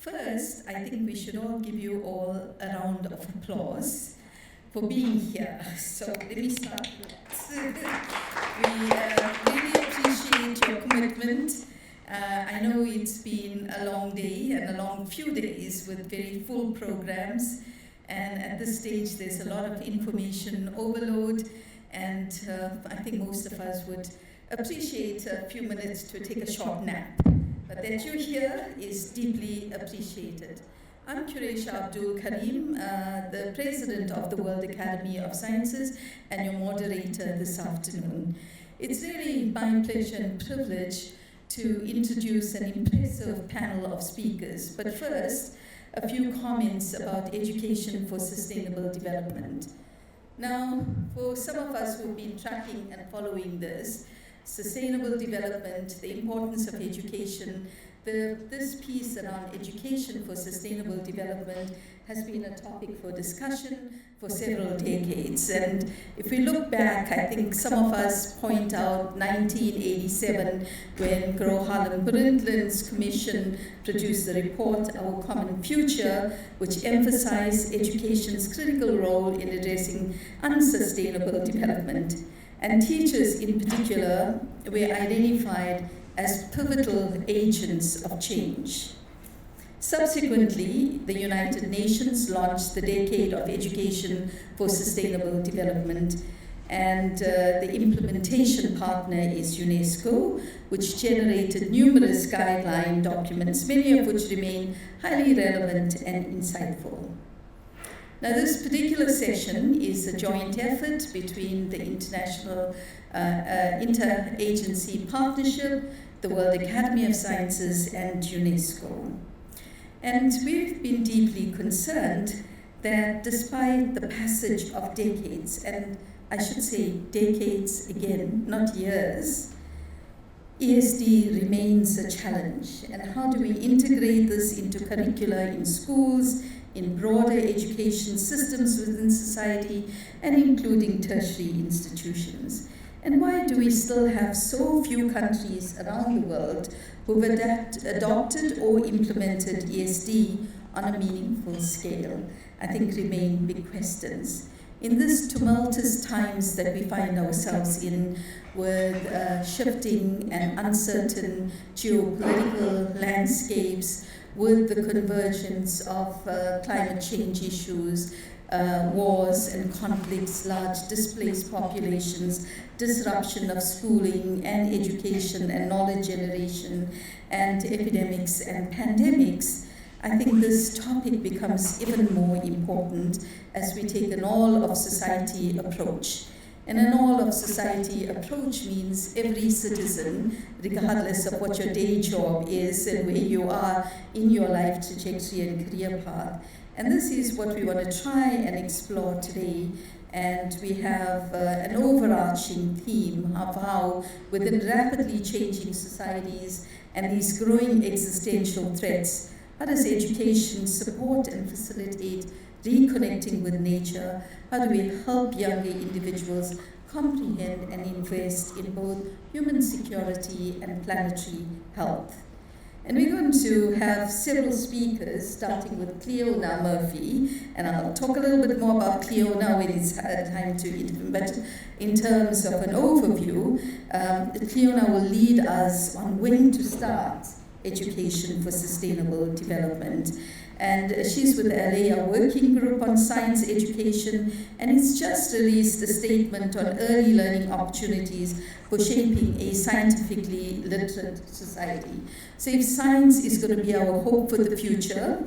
First, I think we should all give you all a round of applause for being here. So let me start with that. We really appreciate your commitment. I know it's been a long day and a long few days with very full programs. And at this stage, there's a lot of information overload. And I think most of us would appreciate a few minutes to take a short nap. But that you're here is deeply appreciated. I'm Qureisha Abdul Karim, the president of the World Academy of Sciences and your moderator this afternoon. It's really my pleasure and privilege to introduce an impressive panel of speakers. But first, a few comments about education for sustainable development. Now, for some of us who've been tracking and following this, sustainable development, the importance of education, this piece around education for sustainable development has been a topic for discussion for several decades. And if we look back, I think some of us point out 1987 when Gro Harlem Brundtland's commission produced the report, Our Common Future, which emphasized education's critical role in addressing unsustainable development. And teachers in particular were identified as pivotal agents of change. Subsequently, the United Nations launched the Decade of Education for Sustainable Development, and the implementation partner is UNESCO, which generated numerous guideline documents, many of which remain highly relevant and insightful. Now, this particular session is a joint effort between the International Interagency Partnership, the World Academy of Sciences, and UNESCO. And we've been deeply concerned that despite the passage of decades, and I should say decades again, not years, ESD remains a challenge. And how do we integrate this into curricula in schools, in broader education systems within society, and including tertiary institutions? And why do we still have so few countries around the world who've adopted or implemented ESD on a meaningful scale? I think remain big questions. In these tumultuous times that we find ourselves in, with shifting and uncertain geopolitical landscapes, with the convergence of climate change issues, wars and conflicts, large displaced populations, disruption of schooling and education and knowledge generation, and epidemics and pandemics, I think this topic becomes even more important as we take an all-of-society approach. And an all-of-society approach means every citizen, regardless of what your day job is and where you are in your life trajectory and career path. And this is what we want to try and explore today. And we have an overarching theme of how, within rapidly changing societies and these growing existential threats, how does education support and facilitate reconnecting with nature? How do we help younger individuals comprehend and invest in both human security and planetary health? And we're going to have several speakers, starting with Cleona Murphy, and I'll talk a little bit more about Cleona when it's time to interview. But in terms of an overview, Cleona will lead us on when to start education for sustainable development. And she's with the LA Working Group on Science Education, and it's just released a statement on early learning opportunities for shaping a scientifically literate society. So if science is going to be our hope for the future,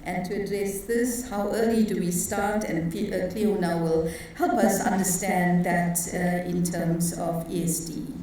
and to address this, how early do we start? And Cleona will help us understand that in terms of ESD.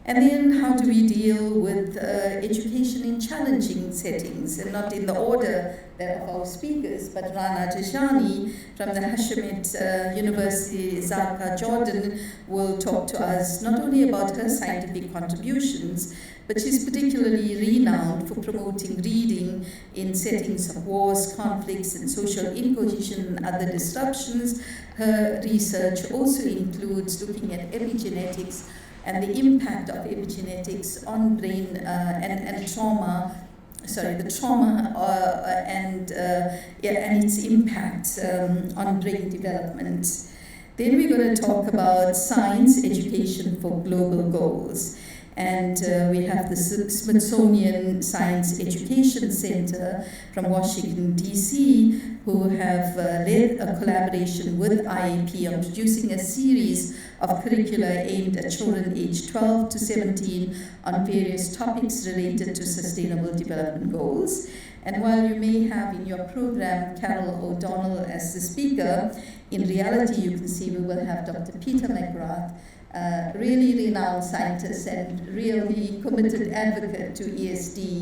And then how do we deal with education in challenging settings, and not in the order that of our speakers, but Rana Tishani from the Hashemite University, Zarqa, Jordan, will talk to us not only about her scientific contributions, but she's particularly renowned for promoting reading in settings of wars, conflicts, and social incohesion and other disruptions. Her research also includes looking at epigenetics and the impact of epigenetics on brain and trauma trauma and its impact on brain development. Then we're going to talk about science education for global goals. And we have the Smithsonian Science Education Center from Washington, D.C., who have led a collaboration with IAP on producing a series of curricula aimed at children aged 12 to 17 on various topics related to sustainable development goals. And while you may have in your program Carol O'Donnell as the speaker, in reality you can see we will have Dr. Peter McGrath, really renowned scientist and really committed advocate to ESD,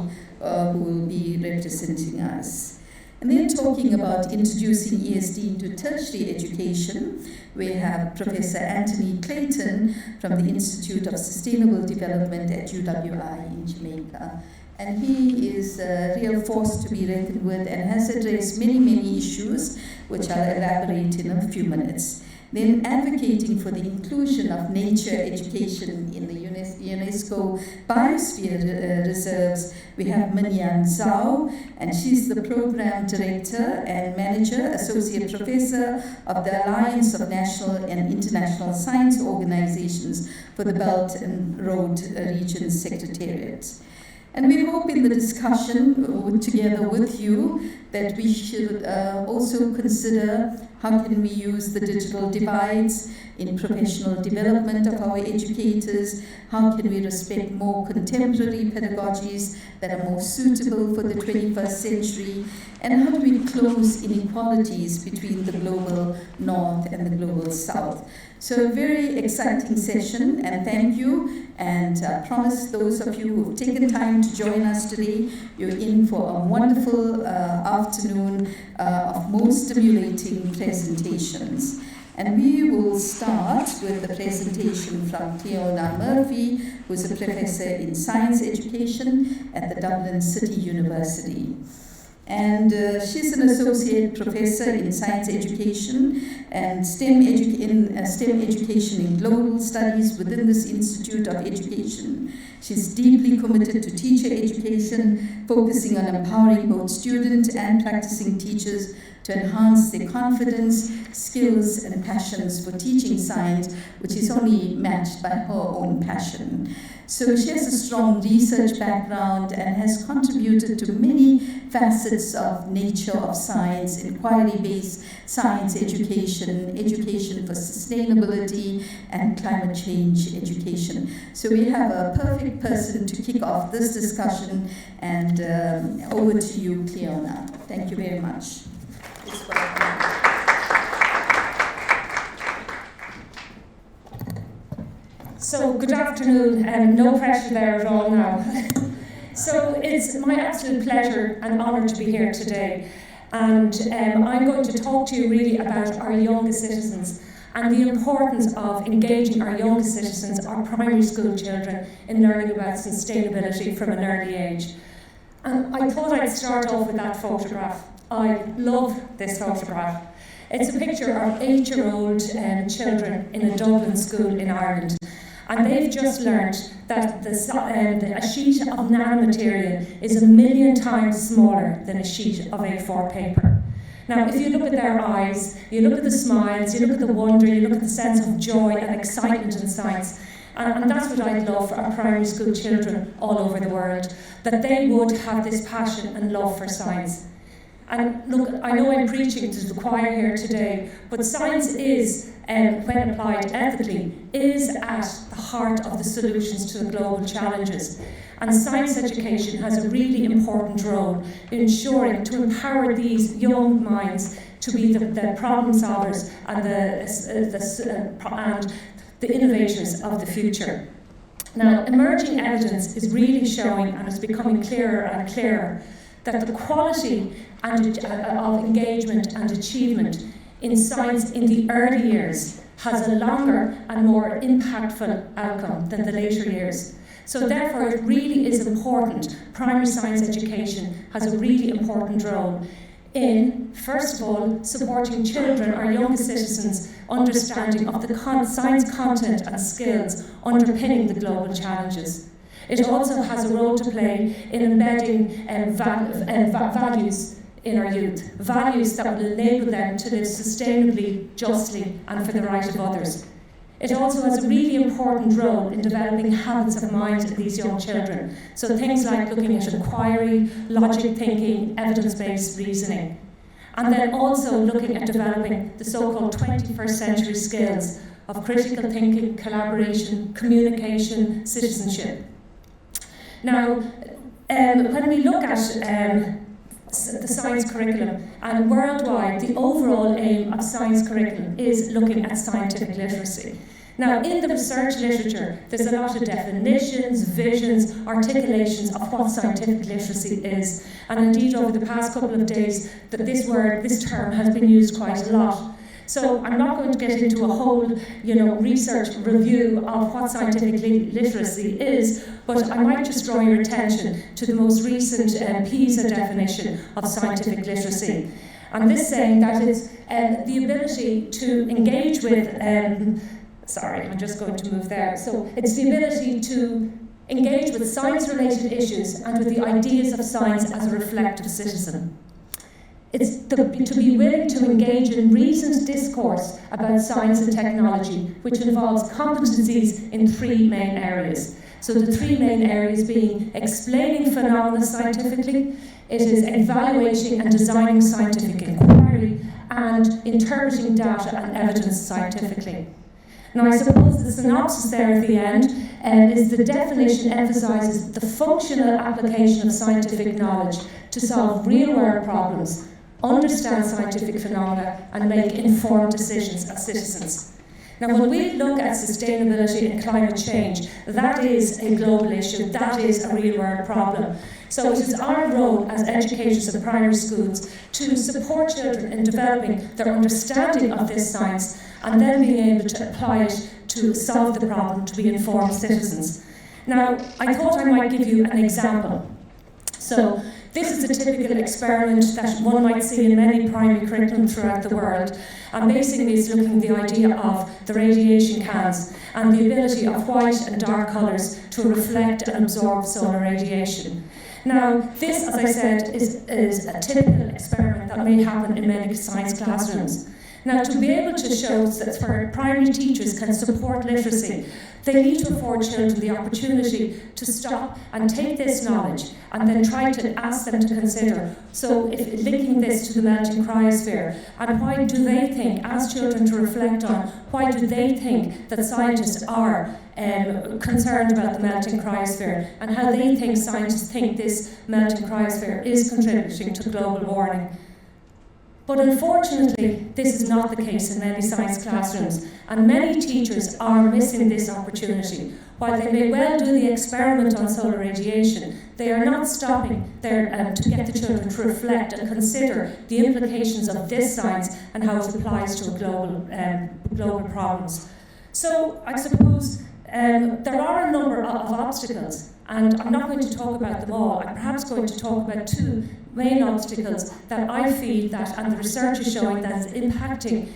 who will be representing us. And then talking about introducing ESD into tertiary education, we have Professor Anthony Clayton from the Institute of Sustainable Development at UWI in Jamaica. And he is a real force to be reckoned with and has addressed many, many issues, which I'll elaborate in a few minutes. Then advocating for the inclusion of nature education in the UNESCO Biosphere Reserves, we have Minyan Zhao, and she's the Program Director and Manager, Associate Professor of the Alliance of National and International Science Organizations for the Belt and Road Region Secretariat. And we hope in the discussion together with you that we should also consider how can we use the digital divides in professional development of our educators, how can we respect more contemporary pedagogies that are more suitable for the 21st century, and how do we close inequalities between the global north and the global south. So a very exciting session, and thank you, and I promise those of you who've taken time to join us today, you're in for a wonderful afternoon of most stimulating presentations. And we will start with the presentation from Cleona Murphy, who's a professor in science education at the Dublin City University. And she's an associate professor in science education and STEM education in global studies within this Institute of Education. She's deeply committed to teacher education, focusing on empowering both student and practicing teachers to enhance their confidence, skills, and passions for teaching science, which is only matched by her own passion. So she has a strong research background and has contributed to many facets of nature of science, inquiry-based science education, education for sustainability, and climate change education. So we have a perfect person to kick off this discussion, and over to you, Cleona. Thank you very much. So good afternoon, and no pressure there at all now. So it's my absolute pleasure and honour to be here today, and I'm going to talk to you really about our youngest citizens and the importance of engaging our youngest citizens, our primary school children, in learning about sustainability from an early age. And I thought I'd start off with that photograph. I love this photograph. It's a picture of 8-year-old children in a Dublin school in Ireland. And they've just learned that a sheet of nanomaterial is 1 million times smaller than a sheet of A4 paper. Now, if you look at their eyes, you look at the smiles, you look at the wonder, you look at the sense of joy and excitement in science, and that's what I'd love for our primary school children all over the world, that they would have this passion and love for science. And look, I know I'm preaching to the choir here today, but science is, when applied ethically, is at the heart of the solutions to the global challenges. And science education has a really important role in ensuring to empower these young minds to be the problem solvers and the innovators of the future. Now, emerging evidence is really showing, and it's becoming clearer and clearer, that the quality of engagement and achievement in science in the early years has a longer and more impactful outcome than the later years. So therefore it really is important, primary science education has a really important role in, first of all, supporting children, our youngest citizens, understanding of the science content and skills underpinning the global challenges. It also has a role to play in embedding values in our youth, values that will enable them to live sustainably, justly, and for the right of others. It also has a really important role in developing habits of mind in these young children. So things like looking at inquiry, logic thinking, evidence-based reasoning. And then also looking at developing the so-called 21st century skills of critical thinking, collaboration, communication, citizenship. Now, when we look at the science curriculum, and worldwide, the overall aim of science curriculum is looking at scientific literacy. Now, in the research literature, there's a lot of definitions, visions, articulations of what scientific literacy is. And indeed, over the past couple of days, that this term has been used quite a lot. So I'm not going to get into a whole, research review of what scientific literacy is, but I might just draw your attention to the most recent PISA definition of scientific literacy. And this saying that it's the ability to engage with, sorry, I'm just going to move there. So it's the ability to engage with science-related issues and with the ideas of science as a reflective citizen. It's to be willing to engage in reasoned discourse about science and technology, which involves competencies in three main areas. So the three main areas being explaining phenomena scientifically, it is evaluating and designing scientific inquiry, and interpreting data and evidence scientifically. Now, I suppose the synopsis there at the end is the definition emphasises the functional application of scientific knowledge to solve real-world problems, understand scientific phenomena, and make informed decisions as citizens. Now, when we look at sustainability and climate change, that is a global issue, that is a real-world problem. So it is our role as educators of primary schools to support children in developing their understanding of this science and then being able to apply it to solve the problem, to be informed citizens. Now, I thought I might give you an example. So, this is a typical experiment that one might see in many primary curriculum throughout the world, and basically is looking at the idea of the radiation cans and the ability of white and dark colours to reflect and absorb solar radiation. Now, this, as I said, is a typical experiment that may happen in many science classrooms. Now, to be able to show that for primary teachers can support literacy, they need to afford children the opportunity to stop and take this knowledge and then try to ask them to consider, so if linking this to the melting cryosphere, and why do they think, ask children to reflect on, why do they think that scientists are concerned about the melting cryosphere, and how they think scientists think this melting cryosphere is contributing to global warming. But unfortunately, this is not the case in many science classrooms, and many teachers are missing this opportunity. While they may well do the experiment on solar radiation, they are not stopping there to get the children to reflect and consider the implications of this science and how it applies to global problems. So I suppose there are a number of obstacles, and I'm not going to talk about them all. I'm perhaps going to talk about two main obstacles that I feel that, and the research is showing, that is impacting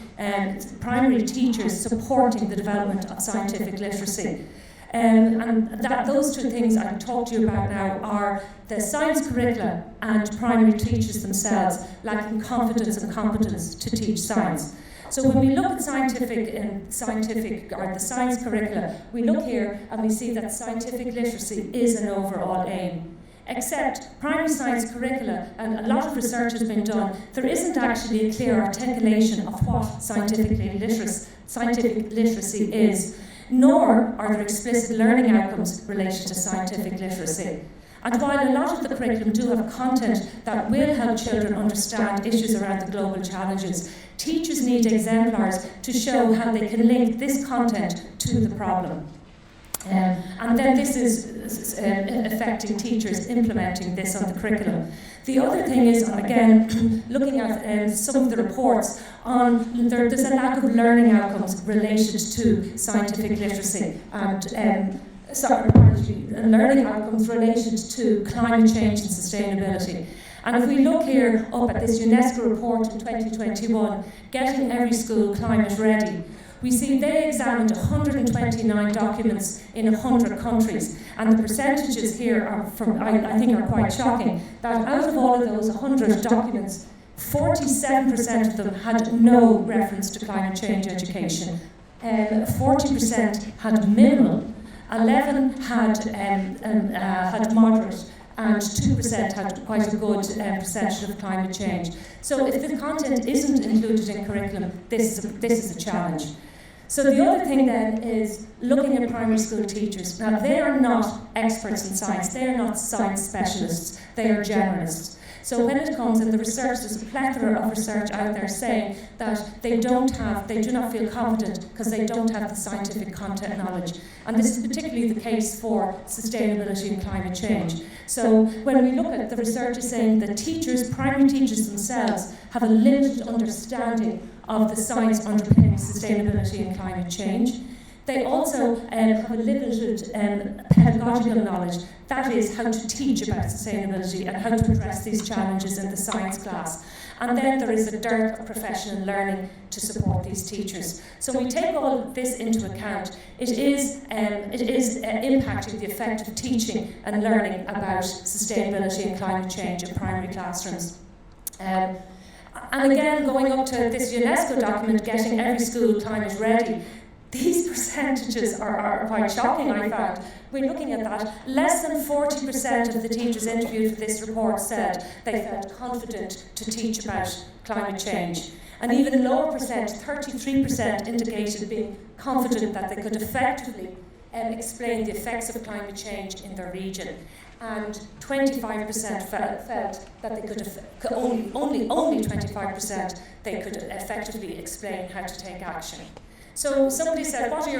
primary teachers supporting the development of scientific literacy. And those two things I can talk to you about now are the science curricula and primary teachers themselves lacking confidence and competence to teach science. So when we look at scientific or the science curricula, we look here and we see that scientific literacy is an overall aim. Except primary science curricula, and a lot of research has been done, there isn't actually a clear articulation of what scientific literacy is, nor are there explicit learning outcomes related to scientific literacy. And while a lot of the curriculum do have content that will help children understand issues around the global challenges, teachers need exemplars to show how they can link this content to the problem. And then this is affecting teachers implementing this on the curriculum. The other thing is, again, looking at some of the reports on, there's a lack of learning outcomes related to scientific literacy and learning outcomes related to climate change and sustainability. And if we look here up at this UNESCO report in 2021, Getting Every School Climate Ready, we see they examined 129 documents in 100 countries, and the percentages here are I think are quite shocking, that out of all of those 100 documents, 47% of them had no reference to climate change education, 40% had minimal, 11 had moderate, and 2% had quite a good percentage of climate change. So if the content isn't included in curriculum, this is a challenge. So the other thing then is looking at primary school teachers. Now, they are not experts in science, they are not science specialists, they are generalists. So when it comes in the research, there's a plethora of research out there saying that they do not feel confident because they don't have the scientific content knowledge. And this is particularly the case for sustainability and climate change. So when we look at the research is saying that teachers, primary teachers themselves, have a limited understanding of the science underpinning sustainability and climate change. They also have a limited pedagogical knowledge, that is, how to teach about sustainability and how to address these challenges in the science class. And then there is a dearth of professional learning to support these teachers. So when we take all of this into account, it is impacting the effect of teaching and learning about sustainability and climate change in primary classrooms. And again, going up to this UNESCO document, Getting Every School Climate Ready, these percentages are quite shocking, I found. We're looking at that. Less than 40% of the teachers interviewed for this report said they felt confident to teach about climate change. And even lower percent, 33%, indicated being confident that they could effectively explain the effects of climate change in their region. And 25% felt that they could, only 25% they could effectively explain how to take action. So somebody said, what is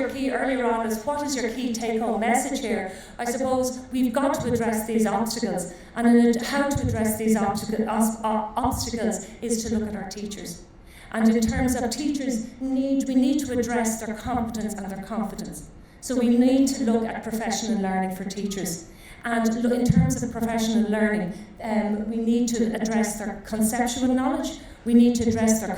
your key take-home message here? I suppose we've got to address these obstacles, and how to address these obstacles is to look at our teachers. And in terms of teachers, we need to address their competence and their confidence. So we need to look at professional learning for teachers. And in terms of professional learning, we need to address their conceptual knowledge, we need to address their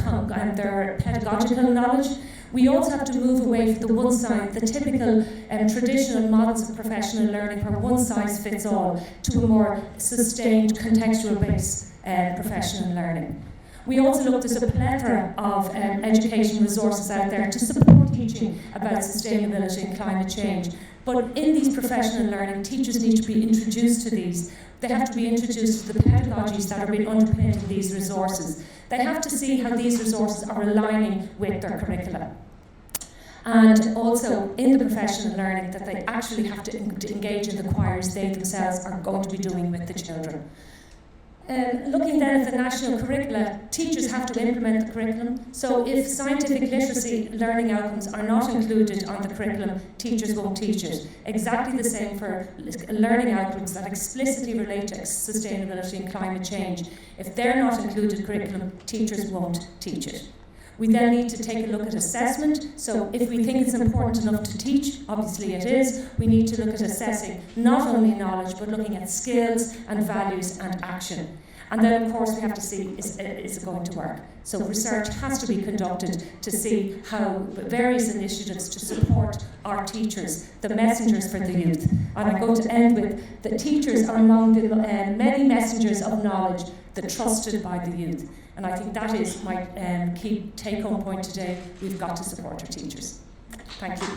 pedagogical knowledge. We also have to move away from the typical traditional models of professional learning where one size fits all, to a more sustained contextual-based professional learning. We also looked at a plethora of education resources out there to support teaching about sustainability and climate change. But in these professional learning, teachers need to be introduced to these. They have to be introduced to the pedagogies that are being underpinned in these resources. They have to see how these resources are aligning with their curriculum. And also in the professional learning that they actually have to engage in the choirs they themselves are going to be doing with the children. Looking then at the national curricula, teachers have to implement the curriculum. So if scientific literacy learning outcomes are not included on the curriculum, teachers won't teach it. Exactly the same for learning outcomes that explicitly relate to sustainability and climate change. If they're not included in curriculum, teachers won't teach it. We then need to take a look at assessment. So if we think it's important enough to teach, obviously it is, we need to look at assessing not only knowledge, but looking at skills and values and action. And then, of course, we have to see, is it going to work? So research has to be conducted to see how various initiatives to support our teachers, the messengers for the youth. And I'm going to end with the teachers are among the many messengers of knowledge that are trusted by the youth. And I think that is my key take-home point today. We've got to support our teachers. Thank you.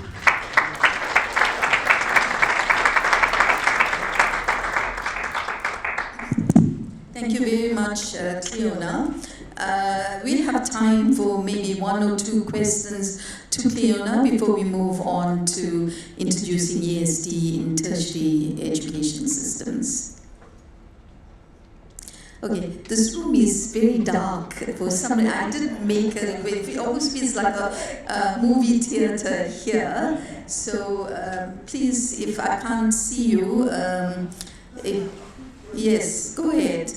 Thank you very much, Cleona. We have time for maybe one or two questions to Cleona before we move on to introducing ESD in tertiary education systems. Okay, this room is very dark for some reason. I didn't make a request. It almost feels like a movie theater here. So please, if I can't see you, yes, go ahead.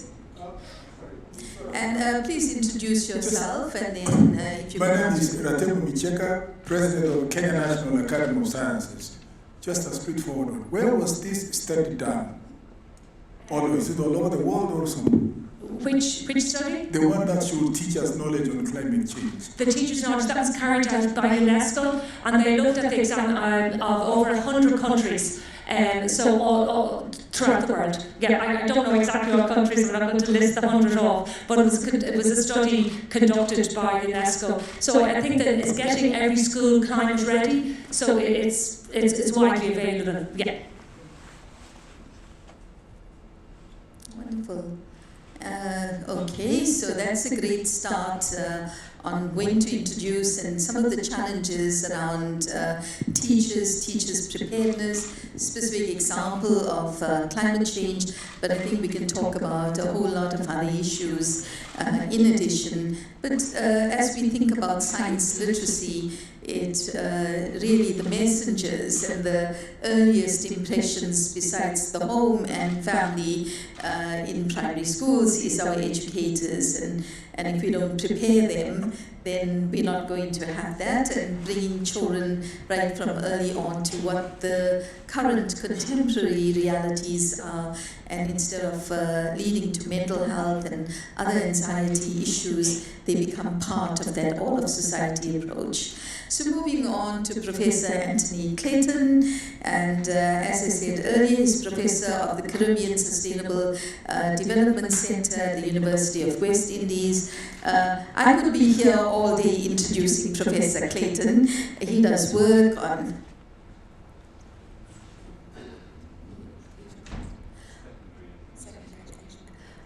And please introduce yourself, and then if you My name is Ratemu Micheka, President of Kenya National Academy of Sciences. Just a straightforward one. Where was this study done? Or is it all over the world or something? Which study? The one that should teach us knowledge on climate change. The teachers' knowledge, that was carried out by UNESCO, and they looked at the exam of over 100 countries, so all throughout the world. Yeah, I don't know exactly what countries, I'm not going to list the 100 off, but it was a study conducted by UNESCO. So I think that it's getting every school climate ready, so it's widely available. Yeah. Wonderful. Okay, so that's a great start on when to introduce and some of the challenges around teachers' preparedness, specific example of climate change, but I think we can talk about a whole lot of other issues in addition. But as we think about science literacy, it really the messengers and the earliest impressions besides the home and family in primary schools is our educators, and if we don't prepare them, then we're not going to have that, and bringing children right from early on to what the current contemporary realities are, and instead of leading to mental health and other anxiety issues, they become part of that all-of-society approach. So moving on to Professor Anthony Clayton, and as I said earlier, he's Professor of the Caribbean Sustainable Development Center at the University of West Indies. I could be here all day introducing Professor Clayton. He does work on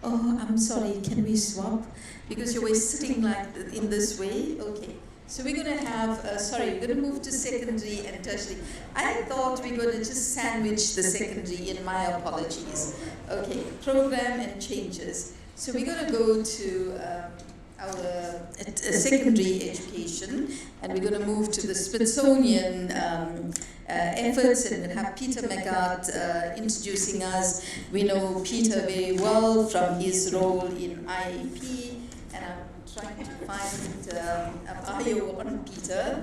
Oh, I'm sorry, can we swap? Because you're always sitting like in this way. Okay. So we're going to have, we're going to move to secondary and tertiary. I thought we were going to just sandwich the secondary, in my apologies. Okay, program and changes. So we're going to go to our secondary education, and we're going to move to the Smithsonian efforts, and we'll have Peter McGrath introducing us. We know Peter very well from his role in IEP, and I'm trying to find a bio on Peter,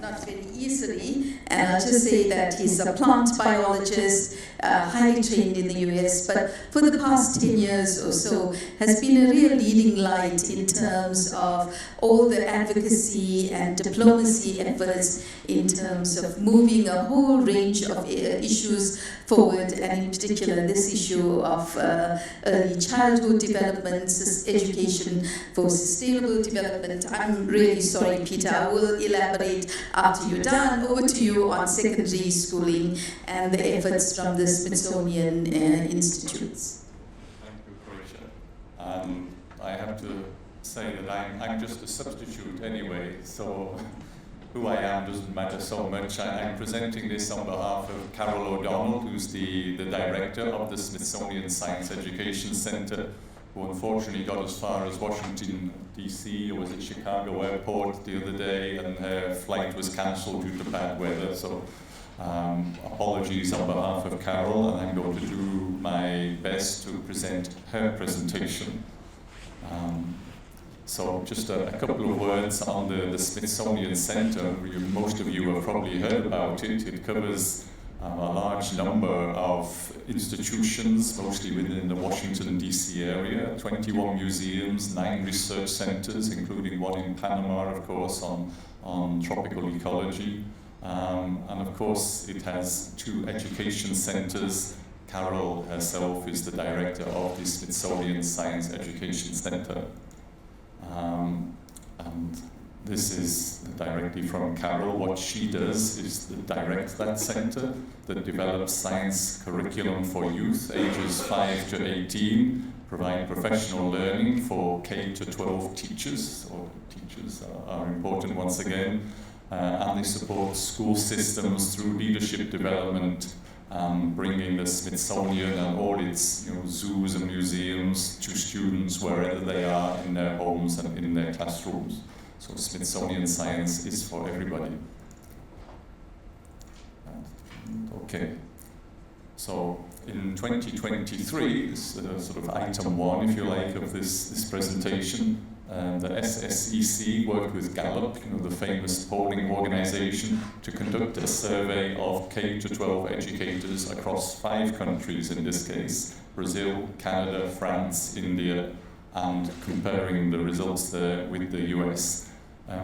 not very easily, and I'll just say that he's a plant biologist, highly trained in the US, but for the past 10 years or so has been a real leading light in terms of all the advocacy and diplomacy efforts in terms of moving a whole range of issues forward, and in particular this issue of early childhood development, education for sustainable development. I'm really sorry, Peter, I will elaborate after you're done. Over to you on secondary schooling and the efforts from the Smithsonian Institutes. Thank you, Croatia. I have to say that I'm just a substitute anyway, so who I am doesn't matter so much. I'm presenting this on behalf of Carol O'Donnell, who's the director of the Smithsonian Science Education Center, who unfortunately got as far as Washington, D.C., or was it Chicago Airport the other day, and her flight was cancelled due to bad weather. So apologies on behalf of Carol, and I'm going to do my best to present her presentation. So just a couple of words on the Smithsonian Center. Most of you have probably heard about it. It covers a large number of institutions, mostly within the Washington, D.C. area, 21 museums, 9 research centers, including one in Panama, of course, on tropical ecology. And of course, it has 2 education centers. Carol herself is the director of the Smithsonian Science Education Center. And this is directly from Carol. What she does is to direct that center that develops science curriculum for youth ages 5 to 18, provide professional learning for K to 12 teachers, or teachers are important once again, and they support school systems through leadership development, bringing the Smithsonian and all its zoos and museums to students wherever they are in their homes and in their classrooms. So Smithsonian science is for everybody. Okay. So in 2023, this sort of item 1, if you like, of this presentation, the SSEC worked with Gallup, the famous polling organization, to conduct a survey of K-12 educators across 5 countries in this case: Brazil, Canada, France, India, and comparing the results there with the US.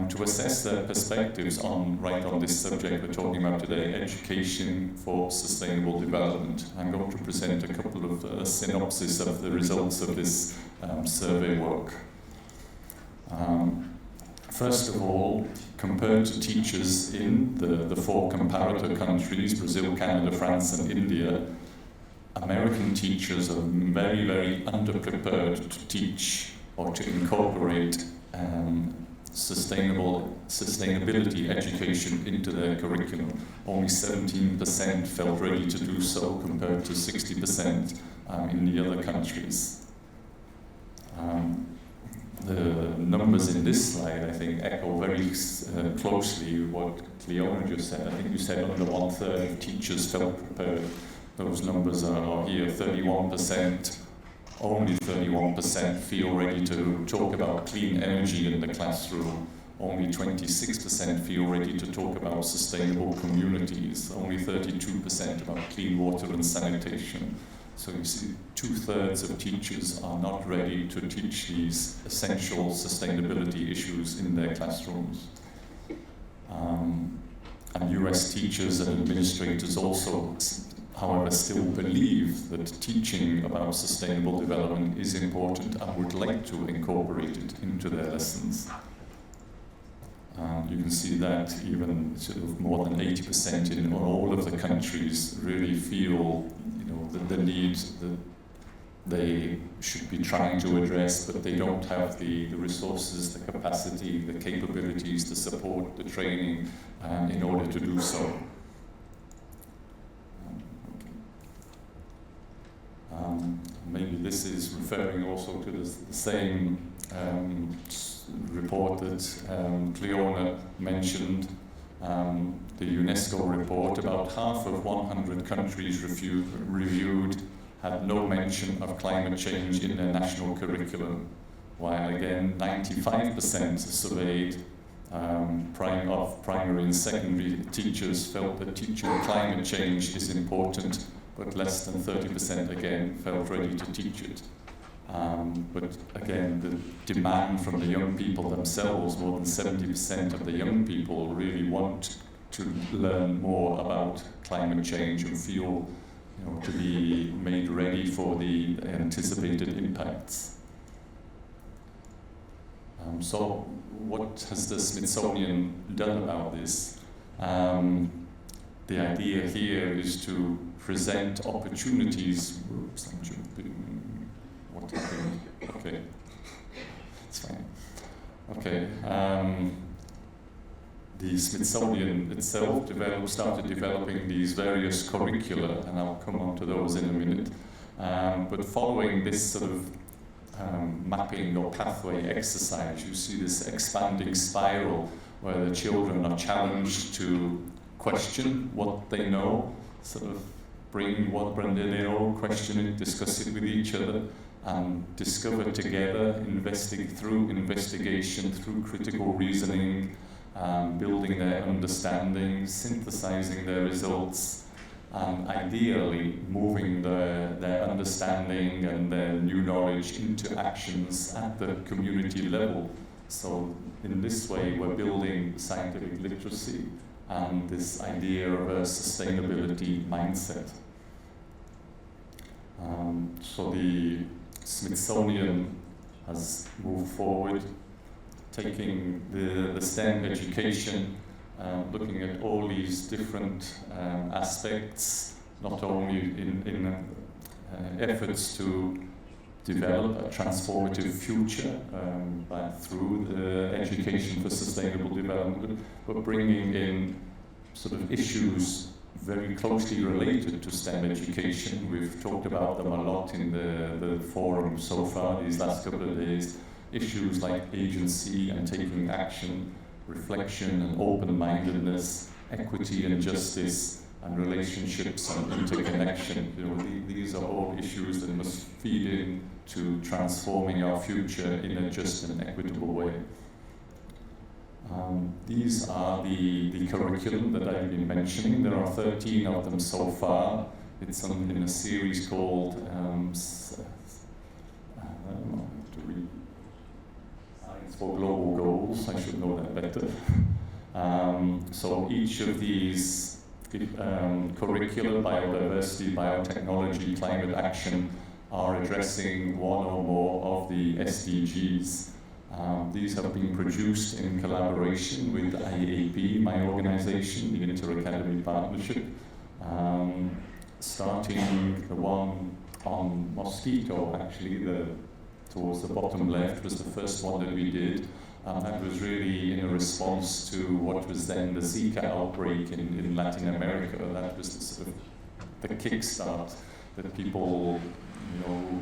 To assess their perspectives on this subject we're talking about today, education for sustainable development. I'm going to present a couple of synopses of the results of this survey work. First of all, compared to teachers in the 4 comparator countries, Brazil, Canada, France, and India, American teachers are very, very underprepared to teach or to incorporate sustainability education into their curriculum. Only 17% felt ready to do so, compared to 60% in the other countries. The numbers in this slide, I think, echo very closely what Cleona just said. I think you said under 1/3 of teachers felt prepared. Those numbers are here: 31%. Only 31% feel ready to talk about clean energy in the classroom. Only 26% feel ready to talk about sustainable communities. Only 32% about clean water and sanitation. So you see, 2/3 of teachers are not ready to teach these essential sustainability issues in their classrooms. And US teachers and administrators also, however, still believe that teaching about sustainable development is important and would like to incorporate it into their lessons. You can see that even sort of more than 80% in all of the countries really feel, the need that they should be trying to address, but they don't have the resources, the capacity, the capabilities, the support, the training in order to do so. Maybe this is referring also to the same report that Cleona mentioned, the UNESCO report. About half of 100 countries reviewed had no mention of climate change in their national curriculum, while again 95% surveyed of primary and secondary teachers felt that teaching climate change is important, but less than 30% again felt ready to teach it. But again, the demand from the young people themselves, more than 70% of the young people really want to learn more about climate change and feel to be made ready for the anticipated impacts. So what has the Smithsonian done about this? The idea here is to present opportunities. Oops, I'm jumping. What happened? Okay, it's fine. Okay. The Smithsonian itself started developing these various curricula, and I'll come on to those in a minute. But following this sort of mapping or pathway exercise, you see this expanding spiral where the children are challenged to question what they know, sort of bring what they know, question it, discuss it with each other, and discover together, through investigation, through critical reasoning, building their understanding, synthesizing their results, and ideally moving their understanding and their new knowledge into actions at the community level. So in this way, we're building scientific literacy and this idea of a sustainability mindset. So the Smithsonian has moved forward, taking the STEM education, looking at all these different aspects, not only in efforts to develop a transformative future through the education for sustainable development, but bringing in sort of issues very closely related to STEM education. We've talked about them a lot in the forum so far these last couple of days. Issues like agency and taking action, reflection and open-mindedness, equity and justice, and relationships and interconnection. These are all issues that must feed into transforming our future in a just and equitable way. These are the curriculum that I've been mentioning. There are 13 of them so far. It's in a series called Science for Global Goals. I should know that better. So each of these curricula, biodiversity, biotechnology, climate action, are addressing one or more of the SDGs. These have been produced in collaboration with IAP, my organization, the Inter-Academy Partnership, starting the one on mosquito, actually, towards the bottom left was the first one that we did. That was really in a response to what was then the Zika outbreak in Latin America. That was the sort of the kickstart that people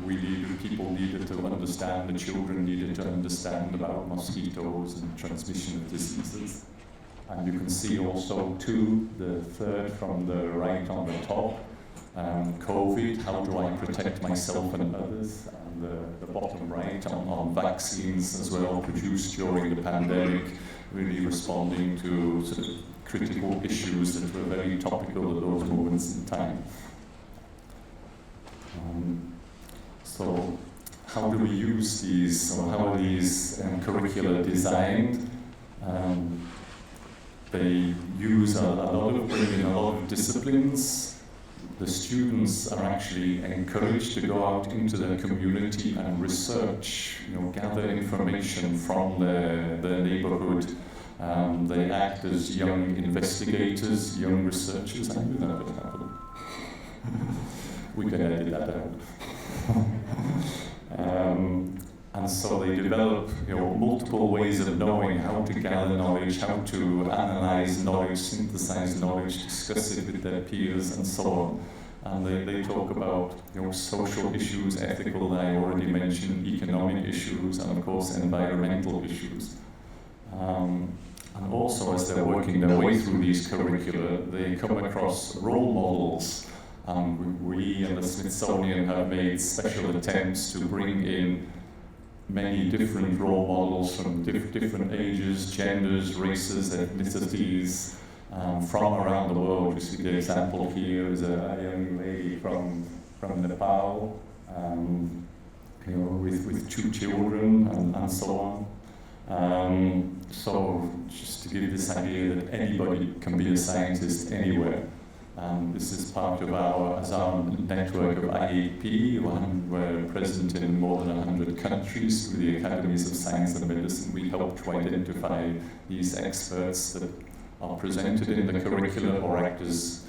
needed to understand, the children needed to understand about mosquitoes and transmission of diseases. And you can see also the third from the right on the top, COVID, how do I protect myself and others? And the bottom right on vaccines as well, produced during the pandemic, really responding to sort of critical issues that were very topical at those moments in time. So how do we use these, or how are these curricula designed? They use bring in a lot of disciplines. The students are actually encouraged to go out into their community and research, gather information from their neighborhood. They act as young investigators, young researchers. I knew that would happen. We can edit that out. And so they develop multiple ways of knowing how to gather knowledge, how to analyze knowledge, synthesize knowledge, discuss it with their peers, and so on. And they talk about social issues, ethical, I already mentioned, economic issues, and of course environmental issues. And also, as they're working their way through these curricula, they come across role models. We and the Smithsonian have made special attempts to bring in many different role models from different ages, genders, races, ethnicities, from around the world. You see the example here is a young lady from Nepal, with 2 children and so on. So just to give you this idea that anybody can be a scientist anywhere. This is part of our network of IAP. We're present in more than 100 countries through the Academies of Science and Medicine. We help to identify these experts that are presented in the curricula or act as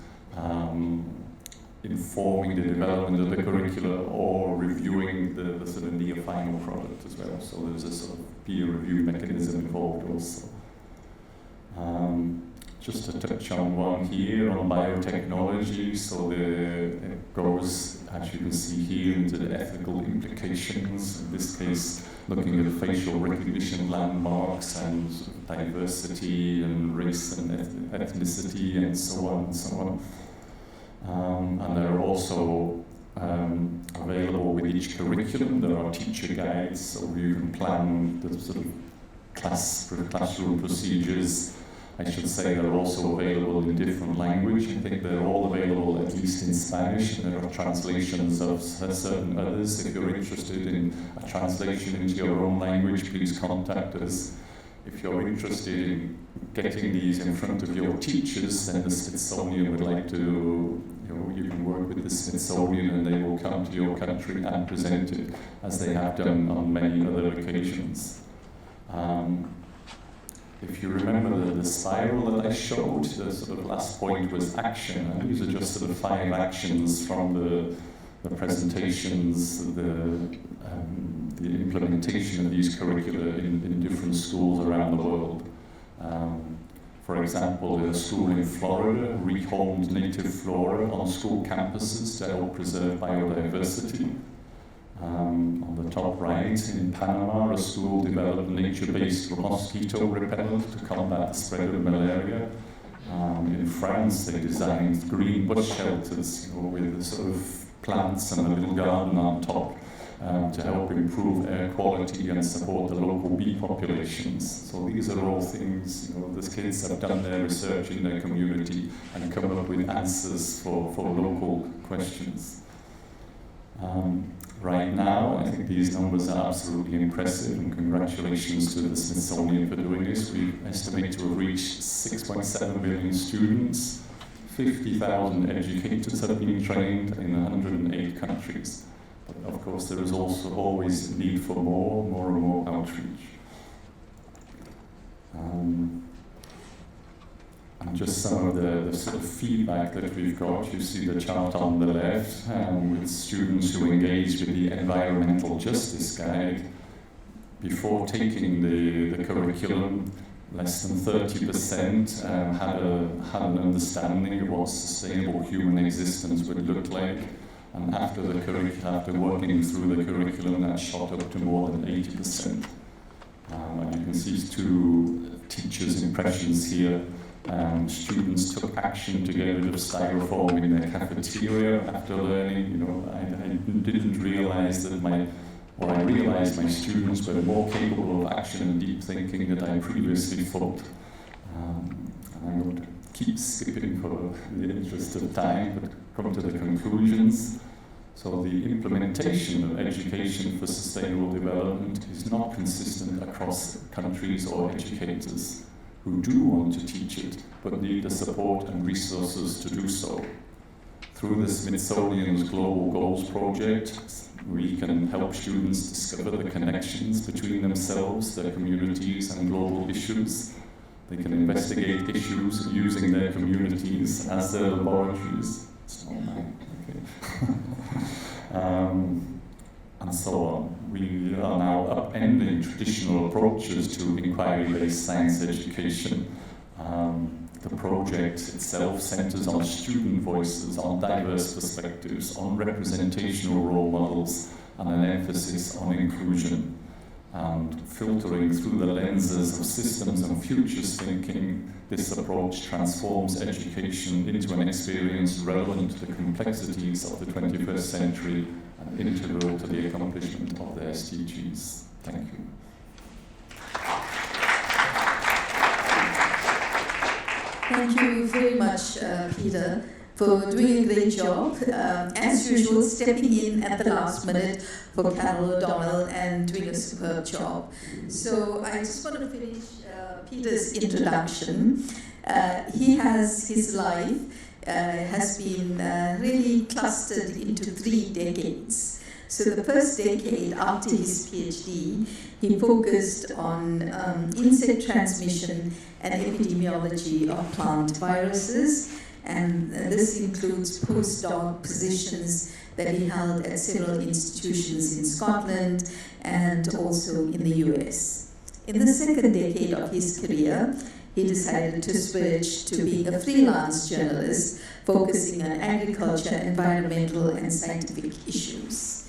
informing the development of the curricula or reviewing the sort of near final product as well. So there's a sort of peer review mechanism involved also. Just to touch on one here on biotechnology, so it goes, as you can see here, into the ethical implications. In this case, looking at facial recognition landmarks and diversity and race and ethnicity and so on and so on. And they're also available with each curriculum. There are teacher guides, so you can plan the sort of classroom procedures. I should say they're also available in different language. I think they're all available at least in Spanish, and there are translations of certain others. If you're interested in a translation into your own language, please contact us. If you're interested in getting these in front of your teachers, then the Smithsonian would like to, you can work with the Smithsonian and they will come to your country and present it, as they have done on many other occasions. If you remember the spiral that I showed, the sort of last point was action, and these are just sort of 5 actions from the presentations, the implementation of these curricula in different schools around the world. For example, a school in Florida rehomed native flora on school campuses to help preserve biodiversity. On the top right, in Panama, a school developed nature-based mosquito repellent to combat the spread of malaria. In France, they designed green bush shelters, with sort of plants and a little garden on top to help improve air quality and support the local bee populations. So these are all things, the kids have done their research in their community and come up with answers for local questions. Right now, I think these numbers are absolutely impressive, and congratulations to the Smithsonian for doing this. We estimate to have reached 6.7 million students, 50,000 educators have been trained in 108 countries. But of course, there is also always a need for more and more outreach. And just some of the sort of feedback that we've got. You see the chart on the left with students who engage with the Environmental Justice Guide. Before taking the curriculum, less than 30% had an understanding of what sustainable human existence would look like. And after working through the curriculum, that shot up to more than 80%. And you can see two teachers' impressions here. Students took action to get rid of styrofoam in their cafeteria after learning. I didn't realize that I realized my students were more capable of action and deep thinking than I previously thought. And I'm going to keep skipping for the interest of time, but come to the conclusions. So the implementation of education for sustainable development is not consistent across countries or educators who do want to teach it, but need the support and resources to do so. Through the Smithsonian's Global Goals project, we can help students discover the connections between themselves, their communities, and global issues. They can investigate issues using their communities as their laboratories. It's not mine, okay. And so on. We are now upending traditional approaches to inquiry-based science education. The project itself centers on student voices, on diverse perspectives, on representational role models, and an emphasis on inclusion. And filtering through the lenses of systems and futures thinking, this approach transforms education into an experience relevant to the complexities of the 21st century and integral to the accomplishment of the SDGs. Thank you. Thank you very much, Peter, for doing a great job. As usual, stepping in at the last minute for Carol O'Donnell and doing a superb job. So I just want to finish Peter's introduction. His life has been really clustered into 3 decades. So the first decade after his PhD, he focused on insect transmission and epidemiology of plant viruses, and this includes postdoc positions that he held at several institutions in Scotland and also in the US. In the second decade of his career, he decided to switch to being a freelance journalist, focusing on agriculture, environmental, and scientific issues.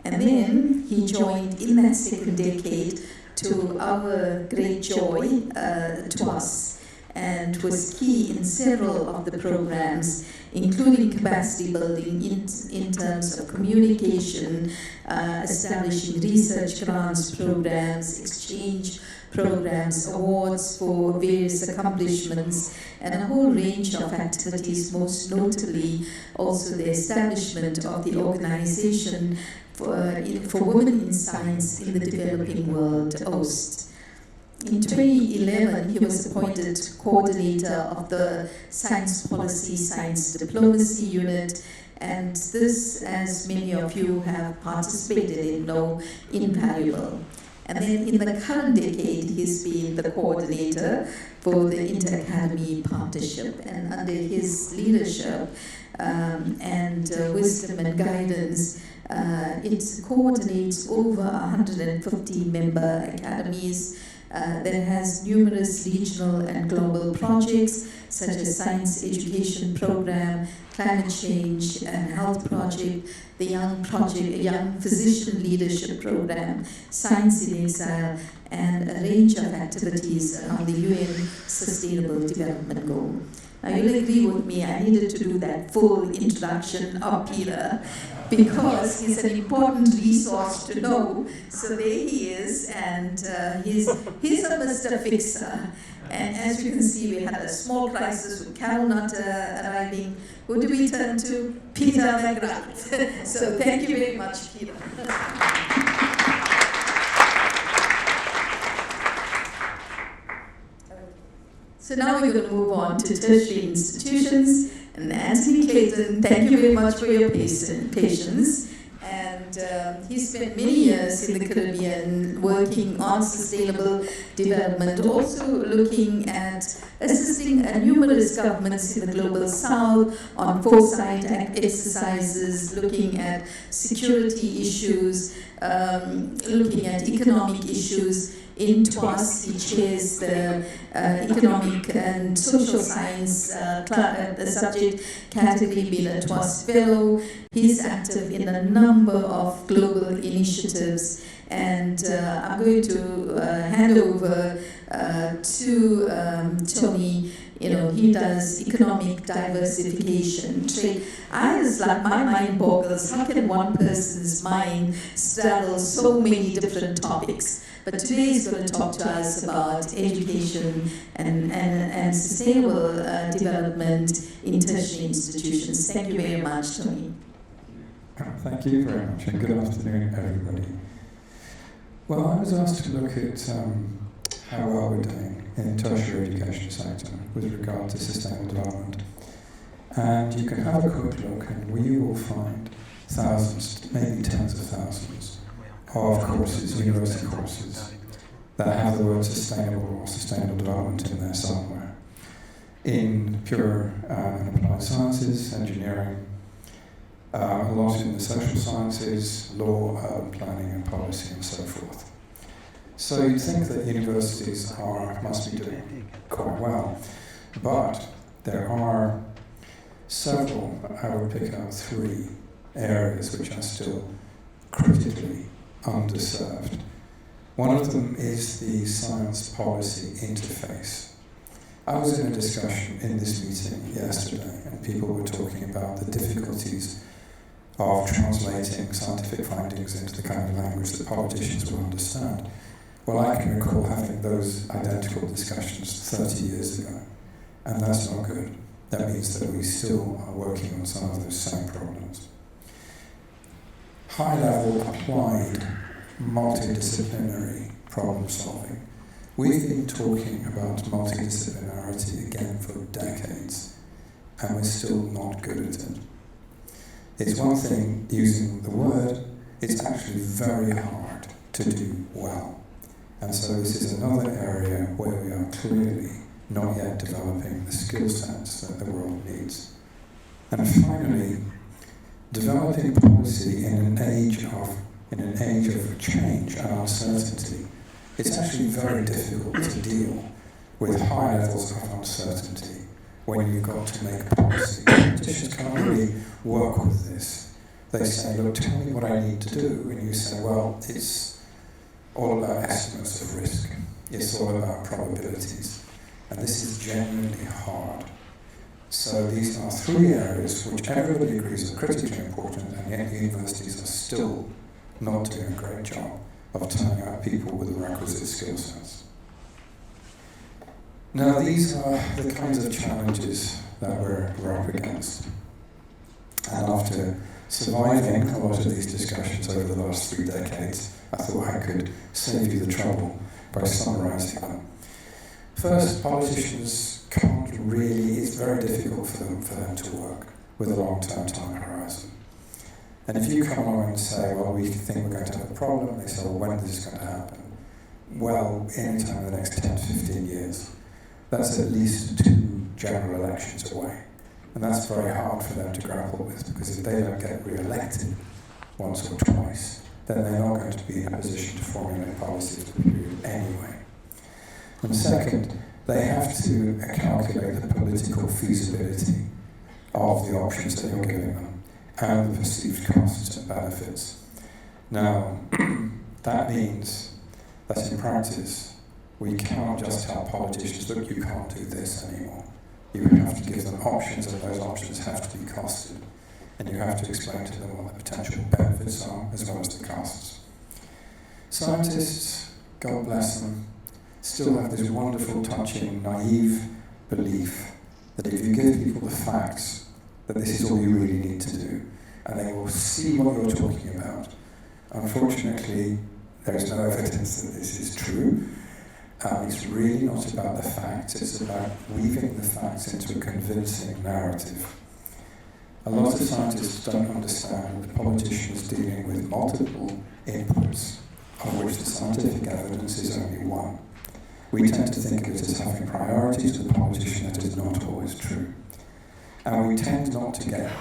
And then he joined in that second decade, to our great joy, to us, and was key in several of the programs, including capacity building in terms of communication, establishing research grants programs, exchange programs, awards for various accomplishments, and a whole range of activities, most notably also the establishment of the Organization for Women in Science in the Developing World, OST. In 2011, he was appointed coordinator of the Science Policy, Science Diplomacy Unit, and this, as many of you have participated in, know invaluable. And then in the current decade, he's been the coordinator for the Inter-Academy Partnership, and under his leadership and wisdom and guidance, it coordinates over 150 member academies that has numerous regional and global projects such as Science Education Program, Climate Change and Health Project, the Young Physician Leadership Program, Science in Exile, and a range of activities around the UN Sustainable Development Goal. Now you'll agree with me, I needed to do that full introduction of Peter because he's an important resource to know. So there he is, and he's a Mr. Fixer. And as you can see, we had a small crisis with Carol not arriving. Who do we turn to? Peter McGrath. So thank you very much, Peter. So now we're going to move on to tertiary institutions. And Anthony Clayton, thank you very much for your patience. And he spent many years in the Caribbean working on sustainable development, also looking at assisting numerous governments in the global south on foresight exercises, looking at security issues, looking at economic issues. In TWAS, he chairs the economic and social science the subject category, being a TWAS fellow. He's active in a number of global initiatives, and I'm going to hand over to Tony. You know, he does economic diversification, trade. I was like, my mind boggles. How can one person's mind straddle so many different topics? But today he's going to talk to us about education and sustainable development in tertiary institutions. Thank you very much, Tony. Thank you very much, and good afternoon, everybody. Well, I was asked to look at how well we're doing in the tertiary education sector with regard to sustainable development. And you can have a quick look, and we will find thousands, maybe tens of thousands, of courses, university courses, that have the word sustainable or sustainable development in there somewhere. In pure and applied sciences, engineering, a lot in the social sciences, law, urban planning and policy and so forth. So you'd think that universities must be doing quite well, but there are several, I would pick out 3 areas which are still critically underserved. One of them is the science policy interface. I was in a discussion in this meeting yesterday, and people were talking about the difficulties of translating scientific findings into the kind of language that politicians will understand. Well, I can recall having those identical discussions 30 years ago, and that's not good. That means that we still are working on some of those same problems. High-level, applied, multidisciplinary problem solving. We've been talking about multidisciplinarity again for decades, and we're still not good at it. It's one thing using the word, it's actually very hard to do well. And so this is another area where we are clearly not yet developing the skill sets that the world needs. And finally, developing policy in an age of change and uncertainty. It's actually very difficult to deal with high levels of uncertainty when you've got to make policy. Politicians can't really work with this. They say, look, tell me what I need to do. And you say, well, it's all about estimates of risk. It's all about probabilities. And this is genuinely hard. So these are 3 areas which everybody agrees are critically important, and yet universities are still not doing a great job of turning out people with the requisite skill sets. Now, these are the kinds of challenges that we're up against. And after surviving a lot of these discussions over the last 3 decades, I thought I could save you the trouble by summarizing them. First, politicians can't really, it's very difficult for them to work with a long-term time horizon. And if you come along and say, well, we think we're going to have a problem, they say, well, when is this going to happen? Well, anytime in the next 10 to 15 years. That's at least 2 general elections away. And that's very hard for them to grapple with, because if they don't get re-elected once or twice, then they're not going to be in a position to formulate policies to the period anyway. And second, they have to calculate the political feasibility of the options that you're giving them and the perceived costs and benefits. Now, that means that in practice, we cannot just tell politicians, look, you can't do this anymore. You have to give them options, and those options have to be costed. And you have to explain to them what the potential benefits are, as well as the costs. Scientists, God bless them, still have this wonderful, touching, naive belief that if you give people the facts, that this is all you really need to do, and they will see what you're talking about. Unfortunately, there is no evidence that this is true. It's really not about the facts, it's about weaving the facts into a convincing narrative. A lot of scientists don't understand that politicians dealing with multiple inputs, of which the scientific evidence is only one. We tend to think of it as having priority to the politician. That is not always true. And we tend not to get,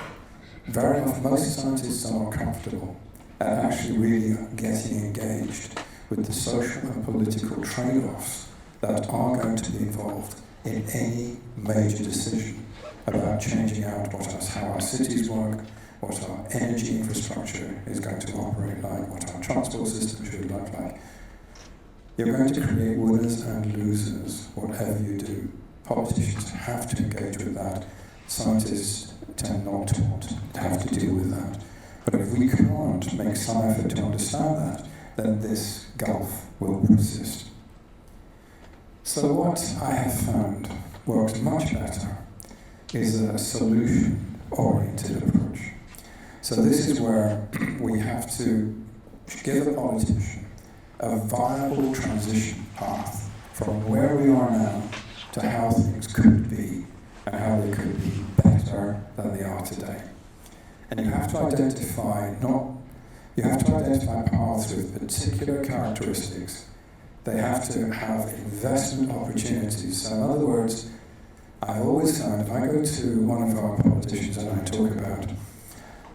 very often, most scientists are not comfortable at actually really getting engaged with the social and political trade-offs that are going to be involved in any major decision about changing out how our cities work, what our energy infrastructure is going to operate like, what our transport system should look like. You're going to create winners and losers, whatever you do. Politicians have to engage with that. Scientists tend not to want to have to deal with that. But if we can't make some effort to understand that, then this gulf will persist. So what I have found works much better is a solution-oriented approach. So this is where we have to give a politician a viable transition path from where we are now to how things could be and how they could be better than they are today. And you have to identify paths with particular characteristics. They have to have investment opportunities. So in other words, I've always found if I go to one of our politicians and I talk about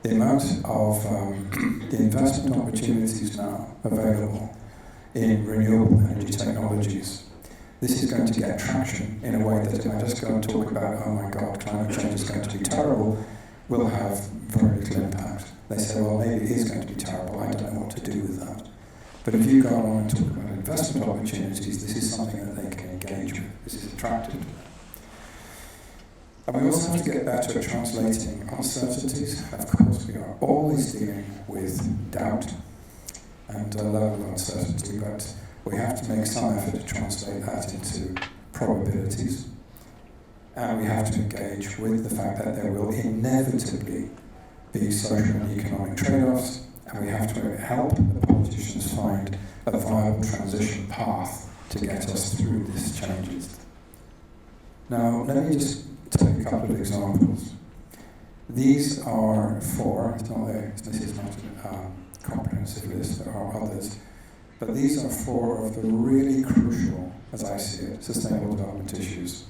the amount of the investment opportunities now available in renewable energy technologies, this is going to get traction in a way that if I just go and talk about, oh my God, climate change is going to be terrible, will have very little impact. They say, well, maybe it is going to be terrible, I don't know what to do with that. But if you go on and talk about investment opportunities, this is something that they can engage with. This is attractive to them. And we also have to get better at translating uncertainties. Of course, we are always dealing with doubt and a level of uncertainty, but we have to make some effort to translate that into probabilities. And we have to engage with the fact that there will inevitably be social and economic trade-offs, and we have to help the politicians find a viable transition path to get us through these changes. Now, let me just take a couple of examples. These are four, this is not a comprehensive list, there are others, but these are four of the really crucial, as I see it, sustainable development issues.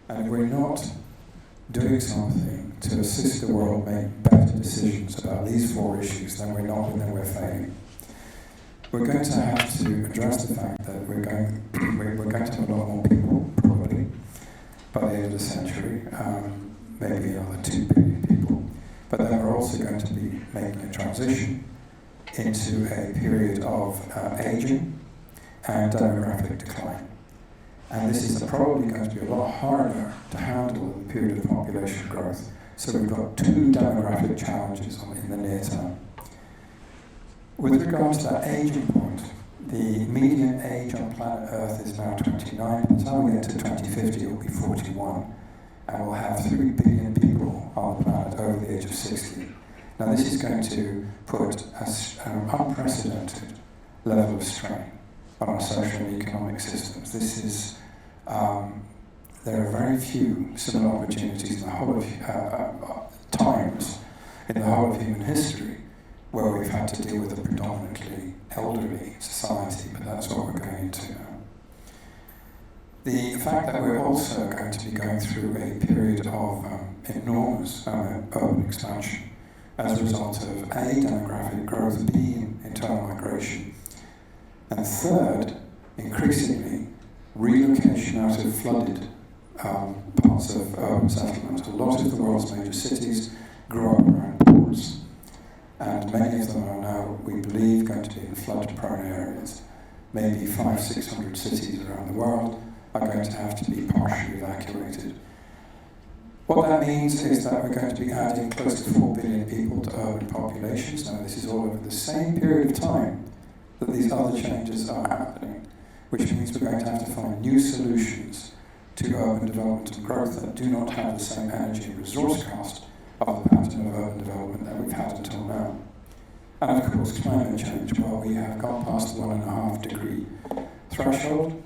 And if we're not doing something to assist the world make better decisions about these four issues, then we're failing. We're going to have to address the fact that we're going to have a lot more people, probably, by the end of the century, maybe another 2 billion people. But then we're also going to be making a transition into a period of aging and demographic decline. And this is probably going to be a lot harder to handle in the period of population growth. So we've got two demographic challenges in the near term. With regard to that aging point, the median age on planet Earth is now 29. By the time we get to 2050, it will be 41. And we'll have 3 billion people on the planet over the age of 60. Now this is going to put an unprecedented level of strain on our social and economic systems. This is, there are very few similar opportunities in the whole of times in the whole of human history where we've had to deal with a predominantly elderly society, but that's what we're going into now. The fact that we're also going to be going through a period of enormous urban expansion as a result of A, demographic growth, B, internal migration, and third, increasingly, relocation out of flooded parts of urban settlement. A lot of the world's major cities grew up around ports, and many of them are now, we believe, going to be in flood-prone areas. Maybe 500-600 cities around the world are going to have to be partially evacuated. What that means is that we're going to be adding close to 4 billion people to urban populations. Now, this is all over the same period of time that these other changes are happening, which means we're going to have to find new solutions to urban development and growth that do not have the same energy and resource cost of the pattern of urban development that we've had until now. And of course, climate change. Well, we have gone past the 1.5 degree threshold.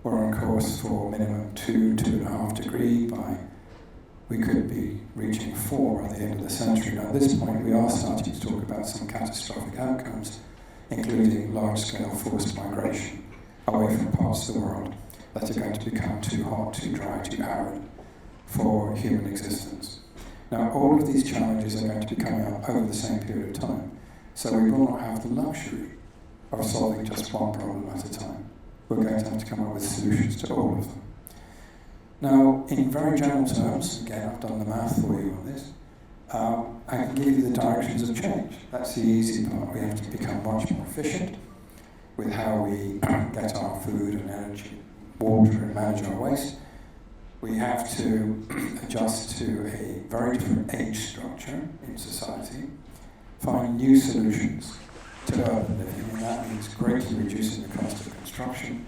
We're on course for minimum 2.5 degree we could be reaching 4 by the end of the century. Now, at this point, we are starting to talk about some catastrophic outcomes, including large-scale forced migration away from parts of the world that are going to become too hot, too dry, too arid for human existence. Now, all of these challenges are going to be coming up over the same period of time, so we will not have the luxury of solving just one problem at a time. We're going to have to come up with solutions to all of them. Now, in very general terms, again, I've done the math for you on this, I can give you the directions of change. That's the easy part. We have to become much more efficient with how we get our food and energy, water, and manage our waste. We have to adjust to a very different age structure in society, find new solutions to urban living, and that means greatly reducing the cost of construction,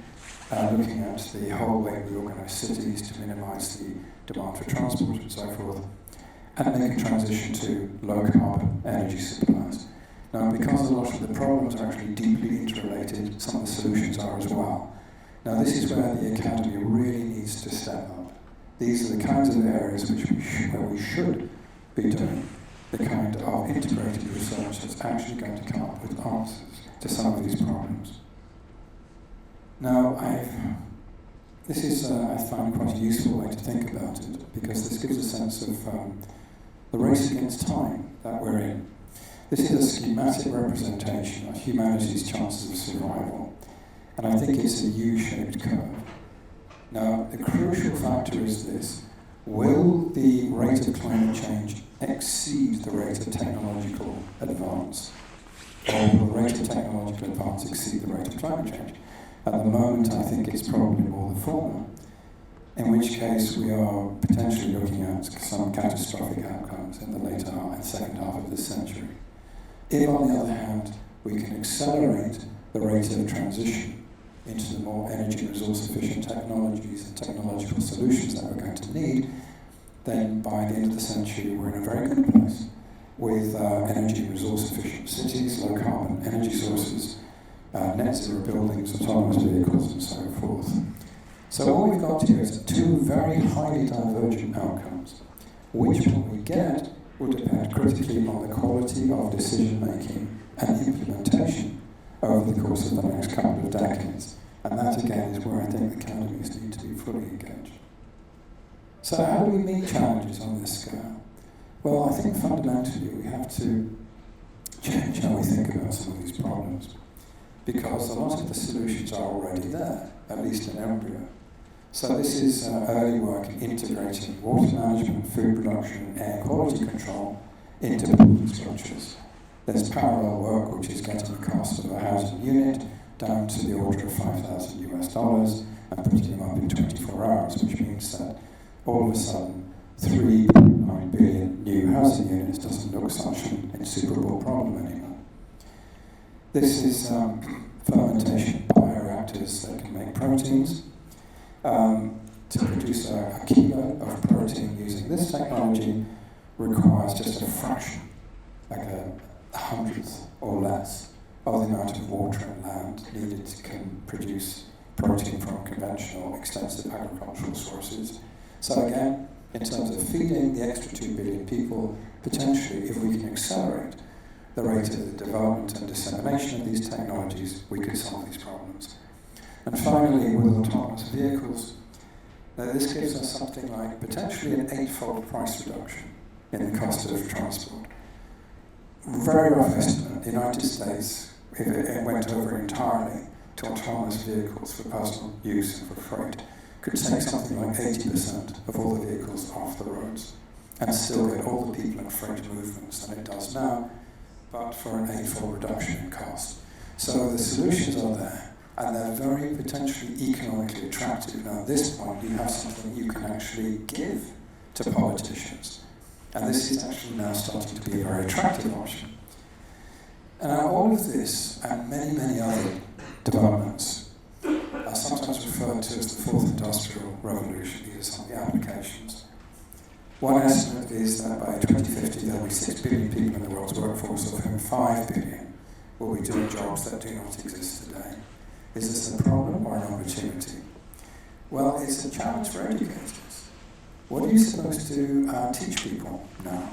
looking at the whole way we organise cities to minimise the demand for transport and so forth, and make a transition to low-carbon energy supplies. Now, because a lot of the problems are actually deeply interrelated, some of the solutions are as well. Now, this is where the Academy really needs to step up. These are the kinds of areas where we should be doing the kind of integrated research that's actually going to come up with answers to some of these problems. Now, this is, I find, quite a useful way to think about it, because this gives a sense of the race against time that we're in. This is a schematic representation of humanity's chances of survival, and I think it's a U-shaped curve. Now, the crucial factor is this: will the rate of climate change exceed the rate of technological advance? Or will the rate of technological advance exceed the rate of climate change? At the moment, I think it's probably more the former, in which case we are potentially looking at some catastrophic outcomes in the later half, second half of this century. If, on the other hand, we can accelerate the rate of transition into the more energy and resource-efficient technologies and technological solutions that we're going to need, then by the end of the century we're in a very good place with energy and resource-efficient cities, low-carbon energy sources, net zero buildings, autonomous vehicles, and so forth. So what we've got here is two very highly divergent outcomes. Which one we get will depend critically on the quality of decision-making and implementation over the course of the next couple of decades. And that, again, is where I think academies need to be fully engaged. So how do we meet challenges on this scale? Well, I think fundamentally we have to change how we think about some of these problems, because a lot of the solutions are already there, at least in embryo. So this is early work in integrating water management, food production, and air quality control into building structures. There's parallel work which is getting the cost of a housing unit down to the order of $5,000 and putting them up in 24 hours, which means that all of a sudden 3.9 billion new housing units doesn't look such an insuperable problem anymore. This is fermentation bioreactors that can make proteins. To produce a kilo of protein using this technology requires just a fraction, like a hundredth or less, of the amount of water and land needed to produce protein from conventional, extensive agricultural sources. So again, in terms of feeding the extra 2 billion people, potentially, if we can accelerate the rate of the development and dissemination of these technologies, we could solve these problems. And finally, with autonomous vehicles, this gives us something like potentially an 8-fold price reduction in the cost of transport. Very rough estimate, the United States, if it went over entirely, to autonomous vehicles for personal use and for freight could take something like 80% of all the vehicles off the roads and still get all the people and freight movements than it does now, but for an 8-fold reduction in cost. So the solutions are there, and they're very potentially economically attractive. Now at this point you have something you can actually give to politicians, and this is actually now starting to be a very attractive option. And now all of this and many, many other developments are sometimes referred to as the 4th Industrial Revolution. These are some of the applications. One estimate is that by 2050 there will be 6 billion people in the world's workforce, of whom 5 billion will be doing jobs that do not exist today. Is this a problem or an opportunity? Well, it's a challenge for educators. What are you supposed to teach people now?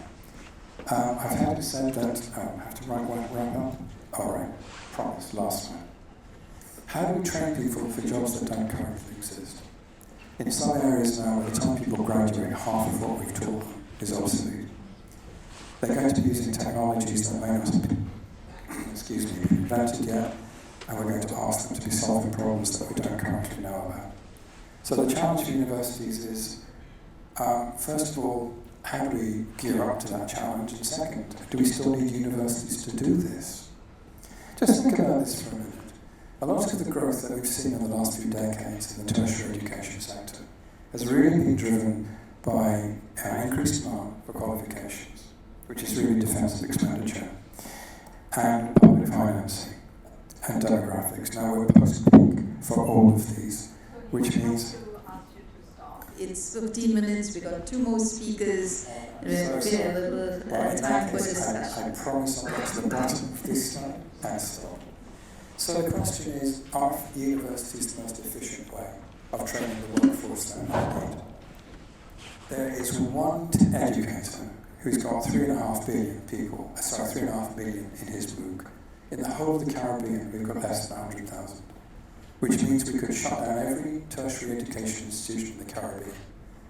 I've had it said that, I have to write up. All right, promise, last one. How do we train people for jobs that don't currently exist? In some areas now, by the time people graduate, half of what we've taught them is obsolete. They're going to be using technologies that may not have been invented yet, and we're going to ask them to be solving problems that we don't currently know about. So the challenge for universities is, first of all, how do we gear up to that challenge? And second, do we still need universities to do this? Just think about this for a minute. A lot of the growth that we've seen in the last few decades in the tertiary education sector has really been driven by an increased demand for qualifications, which is really defensive expenditure, and public financing, and demographics. Now we're post-peak for all of these, which means... It's 15 minutes, we've got 2 more speakers, time for discussion. I promise I'll get to the bottom of this slide and stop. So the question is, are universities the most efficient way of training the workforce that we need? There is one educator who's got 3.5 million in his book. In the whole of the Caribbean, we've got less than 100,000, which means we could shut down every tertiary education institution in the Caribbean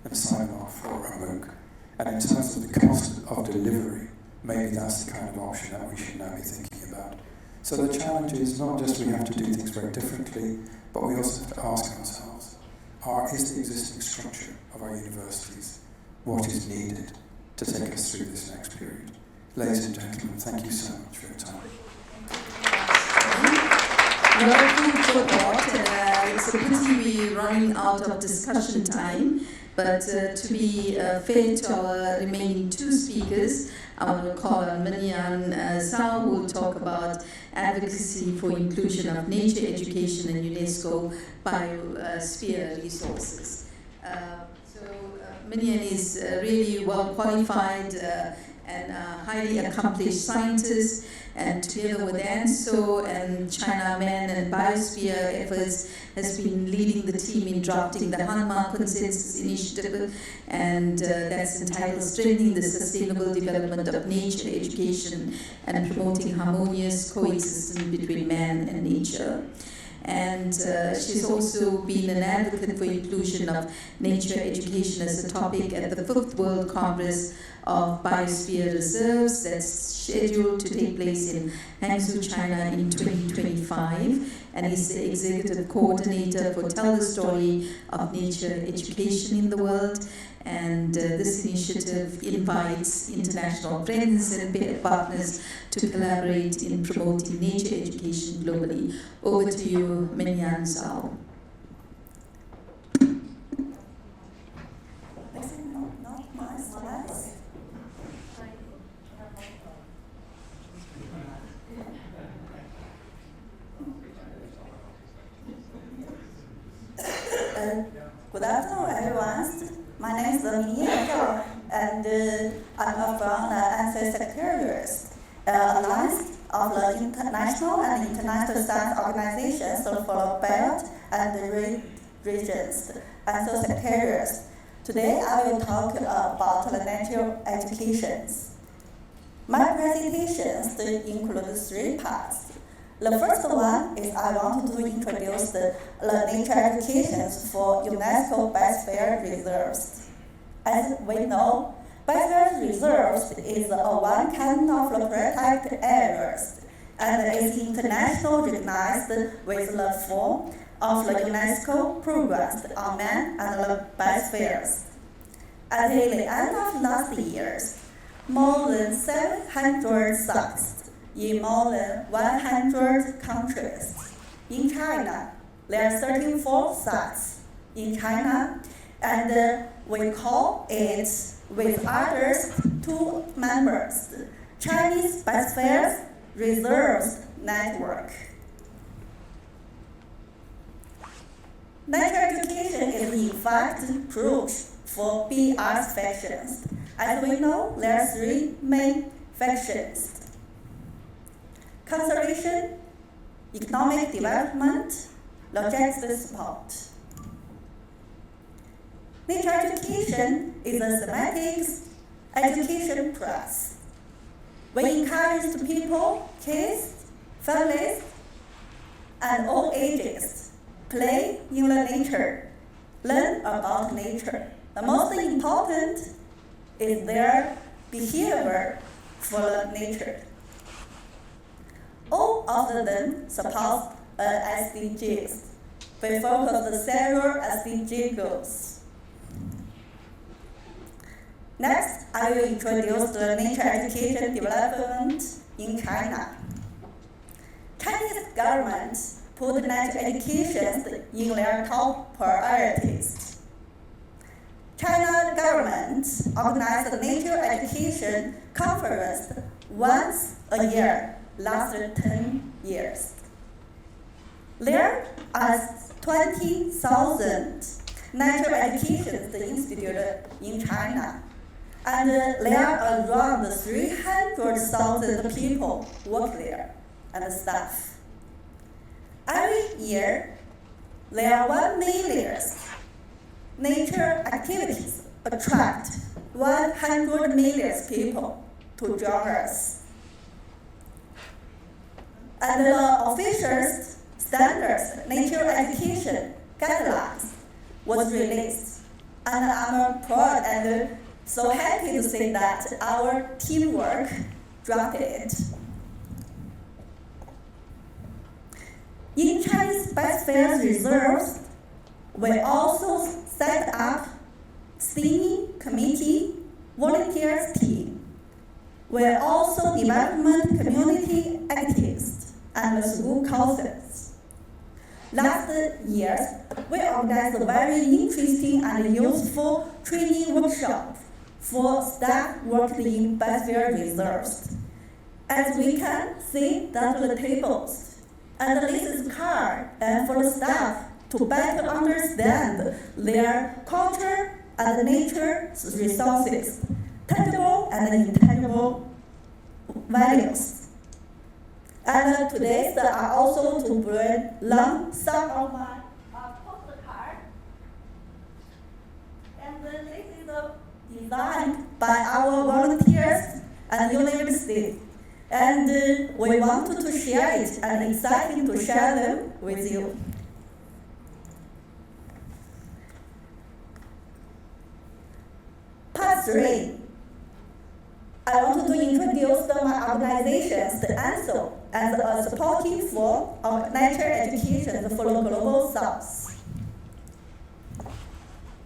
and sign off for a MOOC. And in terms of the cost of delivery, maybe that's the kind of option that we should now be thinking about. So the challenge is not just we have to do things very differently, but we also have to ask ourselves, is the existing structure of our universities what is needed to take us through this next period? Ladies and gentlemen, thank you so much for your time. It's a pity we're running out of discussion time, but to be fair to our remaining 2 speakers, I want to call on Minyan Zhao, who will talk about advocacy for inclusion of nature education and UNESCO biosphere resources. Minyan is really well qualified and highly accomplished scientist, and together with ANSO and China Man and Biosphere efforts has been leading the team in drafting the Hanma Consensus Initiative, and that's entitled Strengthening the Sustainable Development of Nature Education and Promoting Harmonious Coexistence Between Man and Nature. And she's also been an advocate for inclusion of nature education as a topic at the 5th World Congress of Biosphere Reserves that's scheduled to take place in Hangzhou, China in 2025, and is the executive coordinator for Tell the Story of Nature Education in the World. And this initiative invites international friends and partners to collaborate in promoting nature education globally. Over to you, Minyan Zhao. Good afternoon, everyone. My name is Minyan Zhao, and I'm from the ANSO Secretariat, Alliance of the International and International Science Organizations for Belt and Regions, ANSO Secretariat. Today I will talk about the natural educations. My presentations include 3 parts. The first one is I want to introduce the nature educations for UNESCO Biosphere Reserves. As we know, biosphere reserves is one kind of protected areas, and is internationally recognized with the form of the UNESCO Progress on Man and the Biospheres. At the end of last year, more than 700 sites in more than 100 countries. In China, there are 34 sites in China, and we call it, with others, 2 members, Chinese Biospheres Reserves Network. Nature education is in fact crucial for BR's functions. As we know, there are 3 main functions: conservation, economic development, logistics support. Nature education is a thematic education process. We encourage people, kids, families, and all ages play in the nature, learn about nature. The most important is their behavior for the nature. All of them support SDGs. We focus on several SDG goals. Next, I will introduce the nature education development in China. Chinese government put nature education in their top priorities. China government organized a nature education conference once a year, lasted 10 years. There are 20,000 nature education institutes in China, and there are around 300,000 people work there and staff. Every year, there are 1 million nature activities attract 100 million people to join us. And the official standards nature education guidelines was released, and I'm proud and so happy to say that our teamwork drafted it. In Chinese Biosphere Reserves, we also set up steering committee volunteers team. We also development community activists and school courses. Last year, we organized a very interesting and useful training workshop for staff working in Biosphere Reserves. As we can see that the tables and this is card and for the staff to better understand their culture and nature resources, tangible and intangible values. And today are also to learn some of my postcard. And this is designed by our volunteers and universities. And we wanted to share it and excited to share them with you. Part 3. I want to introduce my organizations, the ANSO, as a supportive form of nature education for the Global South.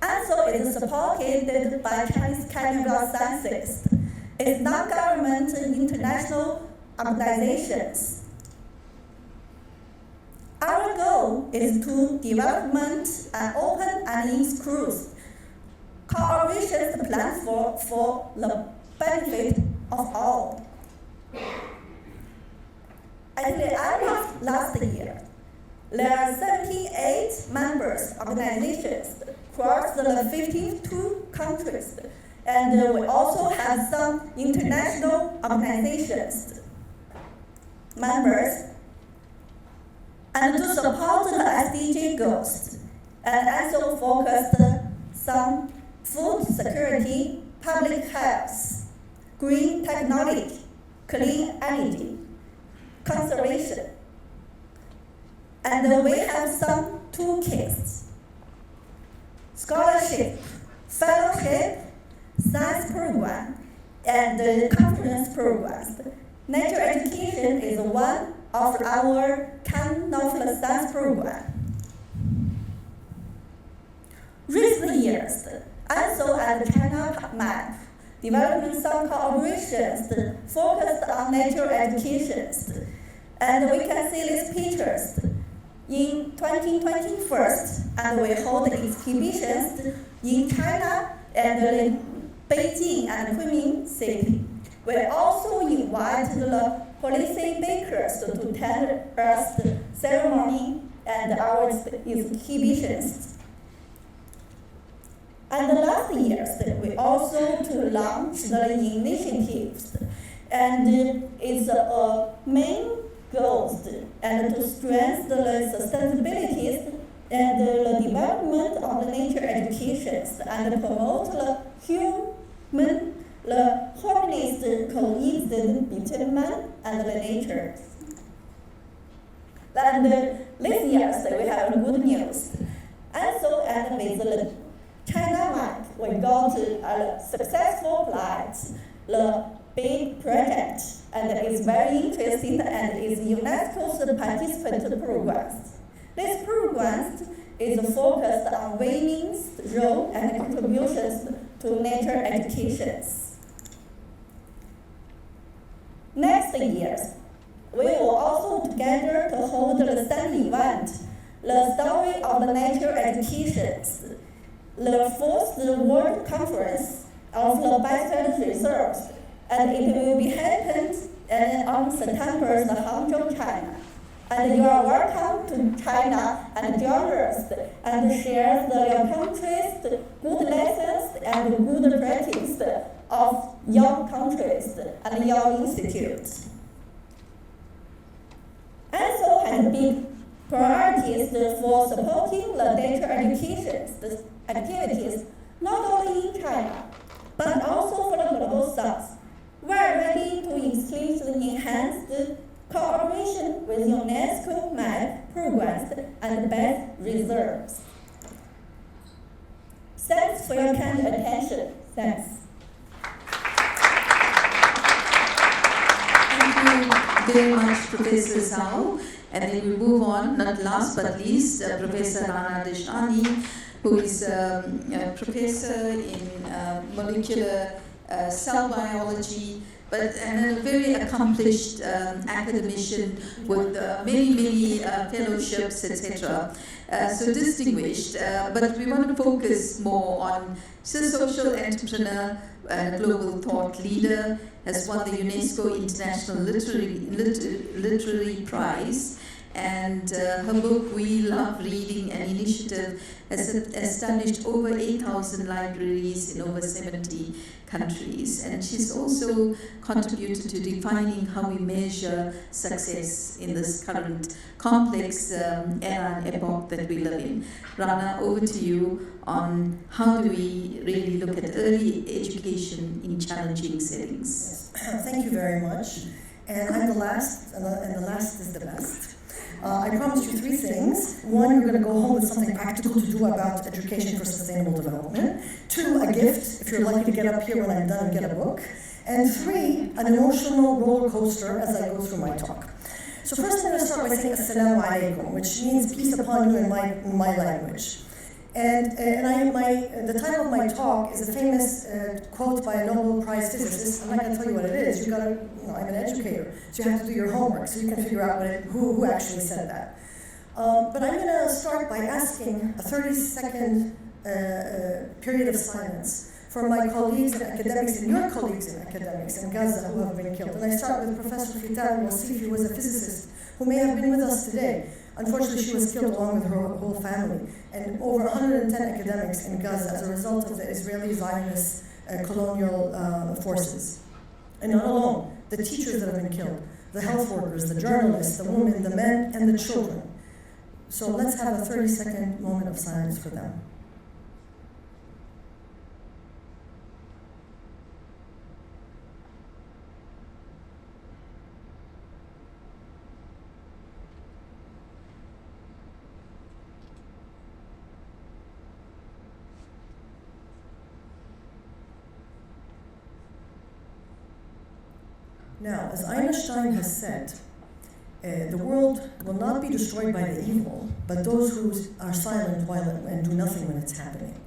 ANSO is supported by Chinese Academy of Sciences. It's non-government international organizations. Our goal is to development an open and inclusive cooperation plan for the benefit of all. At the end of last year, there are 78 members organizations across the 52 countries, and we also have some international organizations members. And to support the SDG goals, and also focused some food security, public health, green technology, clean energy, conservation. And we have some toolkits: scholarship, fellowship, science program, and conference programs. nature education is one of our kind of science program. Recent years, also at China MAP, developing some collaborations focused on nature education. And we can see these pictures. In 2021, and we hold exhibitions in China and in Beijing and Kunming City. We also invite the policy makers to attend us the ceremony and our exhibitions. And last year, we also to launch the initiatives, and it's a main goals and to strengthen the sustainability and the development of the nature educations and promote the human the harmonious coexistence between man and the nature. And this year we have good news. Also, and with the China MAP, we got a successful flight, the big project, and it's very interesting and is UNESCO's participant programs. This program is focused on women's role and contributions to nature education. Next year, we will also together to hold the same event, the Story of the Nature Education, the fourth World Conference of the Best Reserves, and it will be held on September in Hangzhou, China. And you are welcome to China and join us and share your country's good lessons and good practice of your countries and your institutes. Also has big priorities for supporting the nature education activities, not only in China, but also for the global south. We are ready to increasingly enhance the cooperation with UNESCO MAP programs and best reserves. Thanks for your kind attention. Thanks. Thank you very much, Professor Zhao. And then we move on, not last but least, Professor Rana Deshani, who is a professor in molecular cell biology, and a very accomplished academician with many fellowships, etc. So distinguished, but we want to focus more on social entrepreneur and global thought leader, has won the UNESCO International Literary Prize, and her book, We Love Reading, an initiative, has established over 8,000 libraries in over 70 countries. And she's also contributed to defining how we measure success in this current complex era and epoch that we live in. Rana, over to you on how do we really look at early education in challenging settings. Yes. Thank you very much. And I'm the last, and the last is the best. I promised you three things. One, you're going to go home with something practical to do about education for sustainable development. Two, a gift, if you're lucky to get up here when I'm done and get a book. And three, an emotional roller coaster as I go through my talk. So first I'm going to start by saying Assalamu alaikum, which means peace upon you in my language. And the title of my talk is a famous quote by a Nobel Prize physicist. I'm not going to tell you what it is. You got to, I'm an educator, so you have to do your homework so you can figure out who actually said that. But I'm going to start by asking a 30-second period of silence for my colleagues and academics and your colleagues and academics in Gaza who have been killed. And I start with Professor Fitar al-Wasifi, who was a physicist who may have been with us today. Unfortunately, she was killed along with her whole family, and over 110 academics in Gaza as a result of the Israeli Zionist colonial forces. And not alone, the teachers that have been killed, the health workers, the journalists, the women, the men, and the children. So let's have a 30-second moment of silence for them. Now, as Einstein has said, the world will not be destroyed by the evil, but those who are silent and do nothing when it's happening.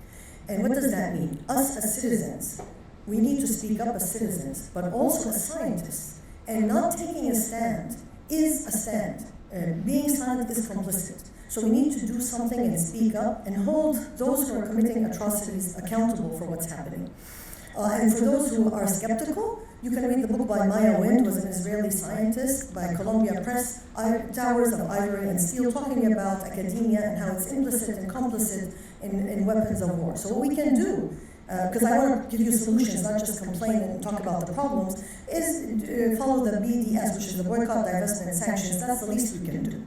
And what does that mean? Us as citizens, we need to speak up as citizens, but also as scientists. And not taking a stand is a stand. Being silent is complicit. So we need to do something and speak up and hold those who are committing atrocities accountable for what's happening. And for those who are skeptical, you can read the book by Maya Wind, who was an Israeli scientist, by Columbia Press, Towers of Ivory and Steel, talking about academia and how it's implicit and complicit in weapons of war. So what we can do, because I want to give you solutions, not just complain and talk about the problems, is follow the BDS, which is the boycott, divestment, and sanctions. That's the least we can do.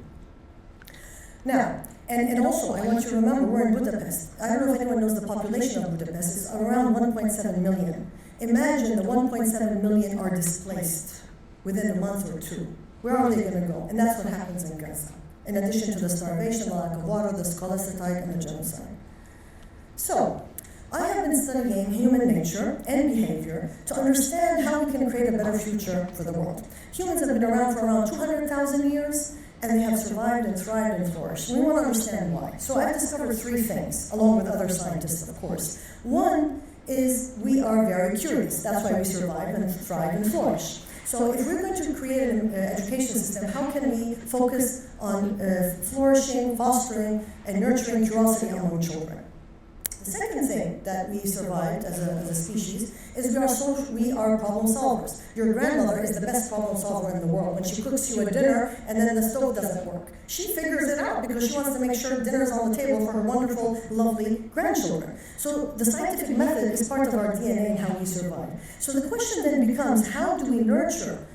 Now, and also, I want you to remember, we're in Budapest. I don't know if anyone knows the population of Budapest. It's around 1.7 million. Imagine the 1.7 million are displaced within a month or two. Where are they going to go? And that's what happens in Gaza, in addition to the starvation, the lack of water, the scolicide, and the genocide. So, I have been studying human nature and behavior to understand how we can create a better future for the world. Humans have been around for around 200,000 years, and they have survived and thrived and flourished. We want to understand why. So I've discovered three things, along with other scientists, of course. One is we are very curious. That's why we survive and thrive and flourish. So if we're going to create an education system, how can we focus on flourishing, fostering, and nurturing curiosity among children? The second thing that we survived as a species is we are problem solvers. Your grandmother is the best problem solver in the world. When she cooks you a dinner and then the stove doesn't work, she figures it out because she wants to make sure dinner's on the table for her wonderful, lovely grandchildren. So the scientific method is part of our DNA and how we survive. So the question then becomes, how do we nurture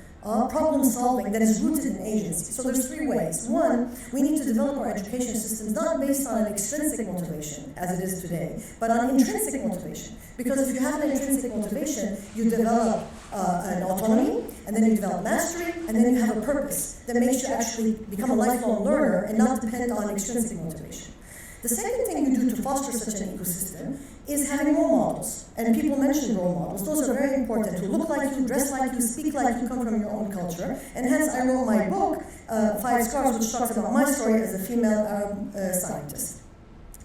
problem solving that is rooted in agency? So there's three ways. One, we need to develop our education systems not based on an extrinsic motivation, as it is today, but on intrinsic motivation. Because if you have an intrinsic motivation, you develop an autonomy, and then you develop mastery, and then you have a purpose that makes you actually become a lifelong learner and not depend on extrinsic motivation. The second thing you do to foster such an ecosystem is having role models. And people mention role models. Those are very important, who look like you, dress like you, speak like you, come from your own culture. And hence I wrote my book, 5 Scars, which talks about my story as a female Arab scientist.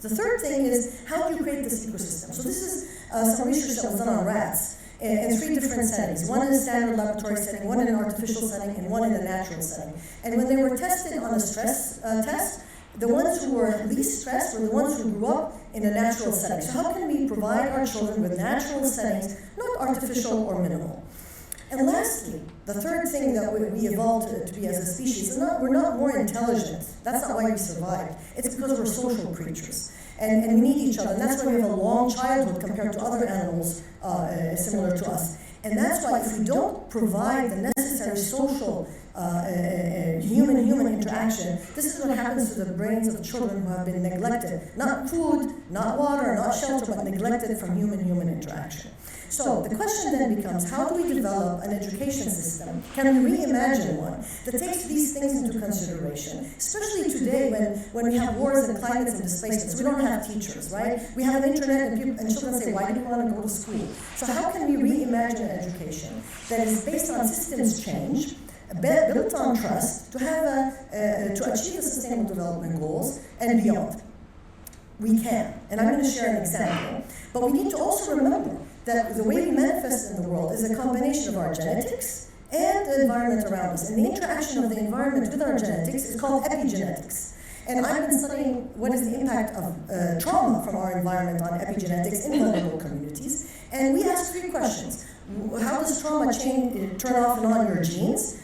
The third thing is, how do you create this ecosystem? So this is some research that was done on rats in 3 different settings. One in a standard laboratory setting, one in an artificial setting, and one in a natural setting. And when they were tested on a stress test, the ones who were least stressed were the ones who grew up in a natural setting. So how can we provide our children with natural settings, not artificial or minimal? And lastly, the third thing that we evolved to be as a species is we're not more intelligent. That's not why we survived. It's because we're social creatures. And we need each other. And that's why we have a long childhood compared to other animals similar to us. And that's why if we don't provide the necessary social human-human interaction, this is what happens to the brains of children who have been neglected. Not food, not water, not shelter, but neglected from human-human interaction. So the question then becomes, how do we develop an education system? Can we reimagine one that takes these things into consideration? Especially today when we have wars and climates and displacements, we don't have teachers, right? We have an internet and children say, why do you want to go to school? So how can we reimagine an education that is based on systems change, built on trust, to achieve the Sustainable Development Goals and beyond? We can, and I'm going to share an example. But we need to also remember that the way we manifest in the world is a combination of our genetics and the environment around us. And the interaction of the environment with our genetics is called epigenetics. And I've been studying what is the impact of trauma from our environment on epigenetics in vulnerable communities. And we asked 3 questions. How does trauma turn off and on your genes?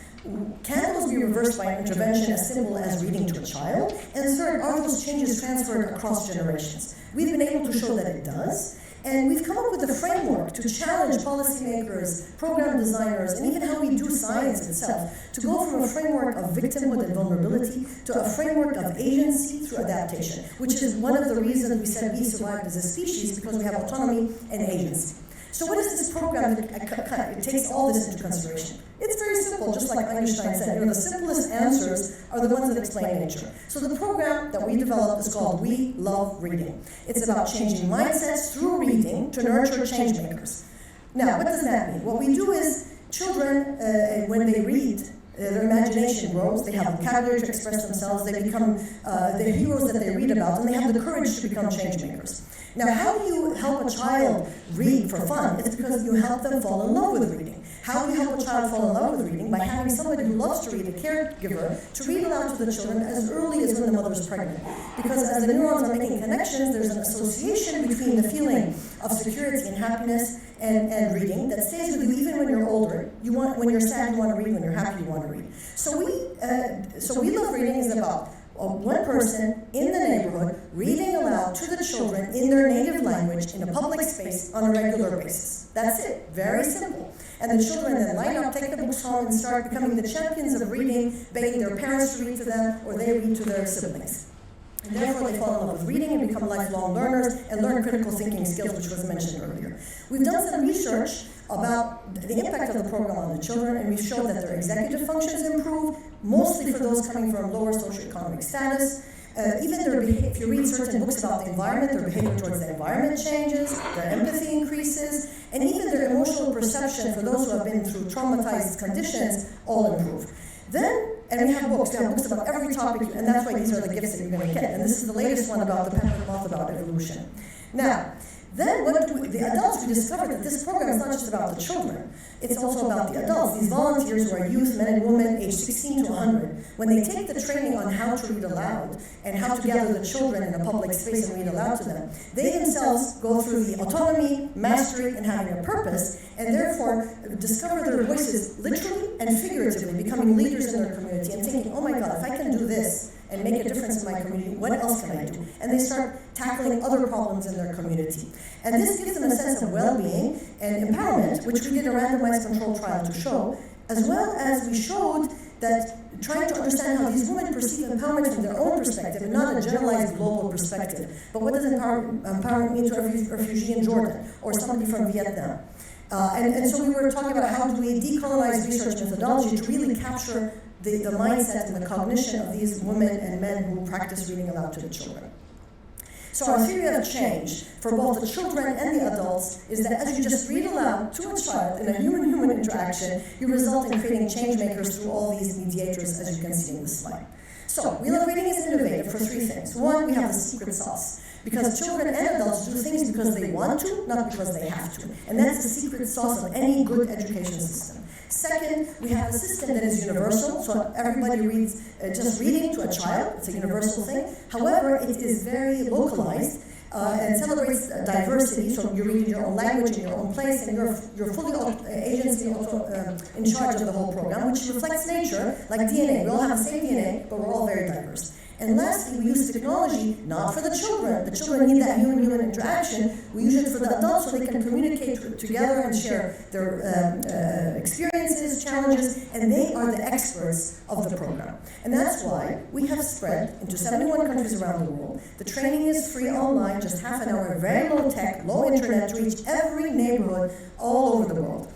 Can those be reversed by an intervention as simple as reading to a child? And third, are those changes transferred across generations? We've been able to show that it does. And we've come up with a framework to challenge policymakers, program designers, and even how we do science itself, to go from a framework of victimhood and vulnerability to a framework of agency through adaptation, which is one of the reasons we said we survived as a species, because we have autonomy and agency. So what is this program that takes all this into consideration? It's very simple, just like Einstein said. The simplest answers are the ones that explain nature. So the program that we developed is called We Love Reading. It's about changing mindsets through reading to nurture change makers. Now, what does that mean? What we do is children, when they read, their imagination grows, they have vocabulary to express themselves, they become the heroes that they read about, and they have the courage to become change makers. Now, how do you help a child read for fun? It's because you help them fall in love with reading. How do you help a child fall in love with reading? By having somebody who loves to read, a caregiver, to read aloud to the children as early as when the mother is pregnant. Because as the neurons are making connections, there's an association between the feeling of security and happiness and reading that stays with you even when you're older. When you're sad, you want to read. When you're happy, you want to read. So We Love Reading is about one person in the neighborhood reading aloud to the children in their native language in a public space on a regular basis. That's it. Very simple. And the children then line up, take the books home, and start becoming the champions of reading, begging their parents to read to them, or they read to their siblings. And therefore, they fall in love with reading and become lifelong learners and learn critical thinking skills, which was mentioned earlier. We've done some research about the impact of the program on the children, and we've shown that their executive functions improve, mostly for those coming from lower socioeconomic status. Even if you read certain books about the environment, their behavior towards the environment changes, their empathy increases, and even their emotional perception for those who have been through traumatized conditions all improve. And we have books about every topic, and that's why these are the gifts that you're going to get. And this is the latest one about the pepper moth about evolution. Now, then the adults, we discovered that this program is not just about the children, it's also about the adults. These volunteers who are youth, men and women, aged 16 to 100, when they take the training on how to read aloud and how to gather the children in a public space and read aloud to them, they themselves go through the autonomy, mastery, and having a purpose, and therefore discover their voices literally and figuratively, becoming leaders in their community and thinking, oh my God, if I can do this and make a difference in my community, what else can I do? And they start tackling other problems in their community. And this gives them a sense of well-being and empowerment, which we did a randomized controlled trial to show, as well as we showed that trying to understand how these women perceive empowerment from their own perspective and not a generalized global perspective. But what does empowerment mean to a refugee in Jordan or somebody from Vietnam? And so we were talking about how do we decolonize research methodology to really capture the mindset and the cognition of these women and men who practice reading aloud to the children. So our theory of change for both the children and the adults is that as you just read aloud to a child in a human-human interaction, you result in creating change makers through all these mediators, as you can see in this slide. So We Love Reading is innovative for three things. One, we have the secret sauce. Because children and adults do things because they want to, not because they have to. And that's the secret sauce of any good education system. Second, we have a system that is universal, so everybody reads, just reading to a child, it's a universal thing. However, it is very localized and celebrates diversity, so you read in your own language, in your own place, and you're fully agency in charge of the whole program, which reflects nature, like DNA. We all have the same DNA, but we're all very diverse. And lastly, we use technology not for the children. The children need that human-human interaction. We use it for the adults so they can communicate together and share their experiences, challenges, and they are the experts of the program. And that's why we have spread into 71 countries around the world. The training is free online, just half an hour, very low tech, low internet, to reach every neighborhood all over the world.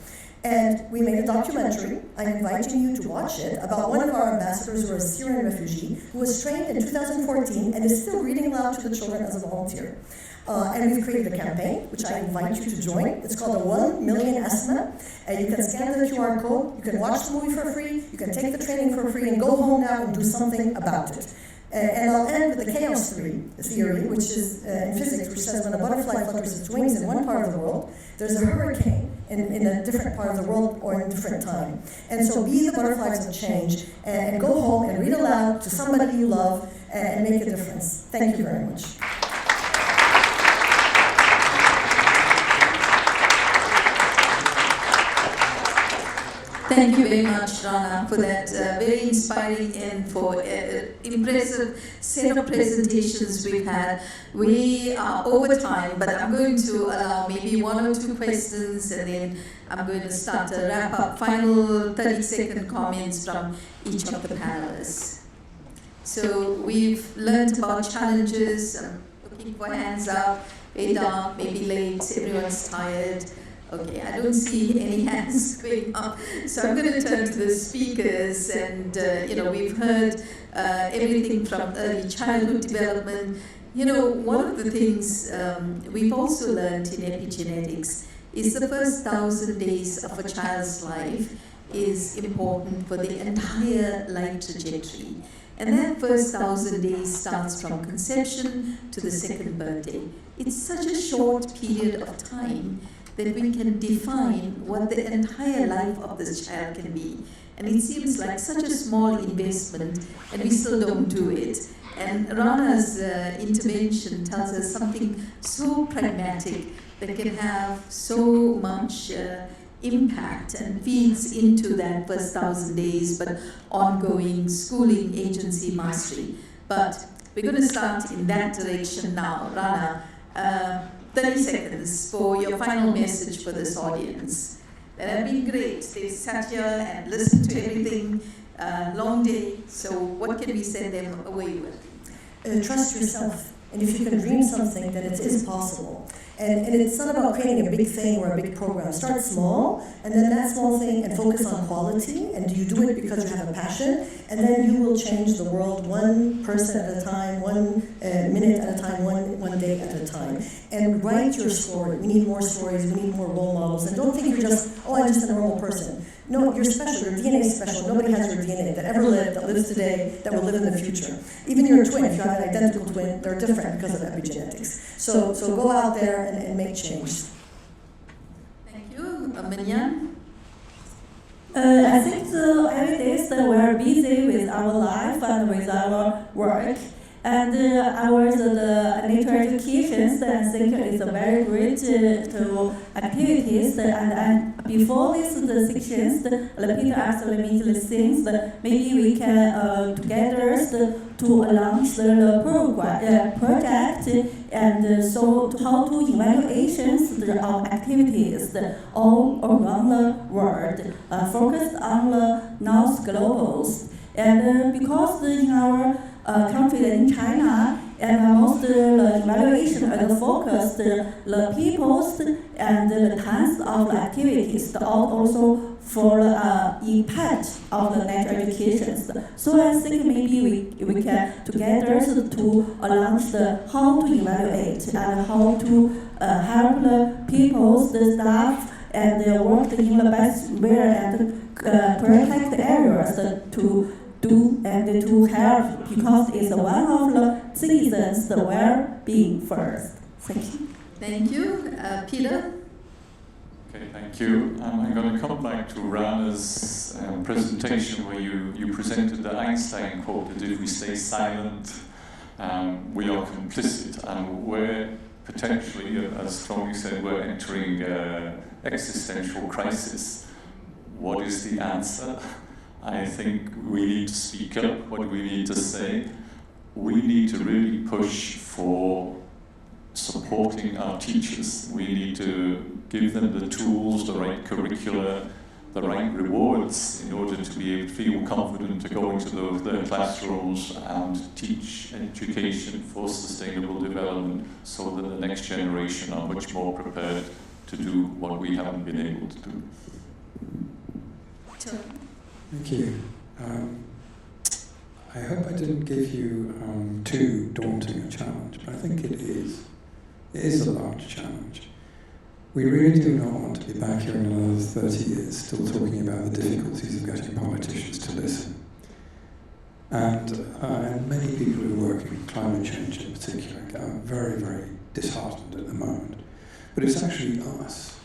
And we made a documentary, I'm inviting you to watch it, about one of our ambassadors who is a Syrian refugee, who was trained in 2014 and is still reading aloud to the children as a volunteer. And we've created a campaign, which I invite you to join. It's called the 1 Million Esma. And you can scan the QR code, you can watch the movie for free, you can take the training for free, and go home now and do something about it. And I'll end with the chaos theory, which is in physics, which says when a butterfly flutters its wings in one part of the world, there's a hurricane in a different part of the world or in a different time. And so be the butterflies of change and go home and read aloud to somebody you love and make a difference. Thank you very much. Thank you very much, Rana, for that very inspiring and for impressive set of presentations we've had. We are over time, but I'm going to allow maybe 1 or 2 questions, and then I'm going to start a wrap-up, final 30-second comments from each of the panelists. So we've learned about challenges. I'm looking for hands up. Very dark, maybe late, everyone's tired. Okay, I don't see any hands going up, so I'm going to turn to the speakers. And we've heard everything from early childhood development. One of the things we've also learned in epigenetics is the first 1,000 days of a child's life is important for the entire life trajectory. And that first 1,000 days starts from conception to the second birthday. It's such a short period of time that we can define what the entire life of this child can be. And it seems like such a small investment, and we still don't do it. And Rana's intervention tells us something so pragmatic that can have so much impact and feeds into that first 1,000 days, but ongoing schooling, agency, mastery. But we're going to start in that direction now. Rana, 30 seconds for your final message for this audience. That have been great. They sat here and listened to everything, long day. So what can we send them away with? Trust yourself. And if you can dream something, then it is possible. And it's not about creating a big thing or a big program. Start small, and then that small thing, and focus on quality, and you do it because you have a passion, and then you will change the world one person at a time, 1 minute at a time, one day at a time. And write your story. We need more stories, we need more role models, and don't think you're just, oh, I'm just a normal person. No, you're special, your DNA is special. Nobody has your DNA that ever lived, that lives today, that will live in the future. Even your twin, if you have an identical twin, they're different because of epigenetics. So go out there and make change. Thank you. Minyan? I think every day we are busy with our life and with our work. And the nature education, I think, is a very great activities. And before the sections, Peter asked me these things. Maybe we can together to launch the program project, and so how to evaluations our activities all around the world, focused on the North Globals. And because in our country in China, and most the evaluation and the focus, the people's and the kinds of activities, also for the impact of the nature education. So I think maybe we can together to launch the how to evaluate and how to help the people, the staff, and work in the best way and protect the areas to do and to help, because it's one of the citizens' well-being first. Thank you. Thank you. Peter? Okay, thank you. I'm going to come back to Rana's presentation where you presented the Einstein quote that if we stay silent, we are complicit, and we're potentially, as Tony said, we're entering existential crisis. What is the answer? I think we need to speak up. What do we need to say? We need to really push for supporting our teachers. We need to give them the tools, the right curricula, the right rewards in order to be able to feel confident to go into their classrooms and teach education for sustainable development, so that the next generation are much more prepared to do what we haven't been able to do. Thank you. I hope I didn't give you too daunting a challenge, but I think it is. It is a large challenge. We really do not want to be back here in another 30 years still talking about the difficulties of getting politicians to listen. And many people who work in climate change in particular are very, very disheartened at the moment. But it's actually us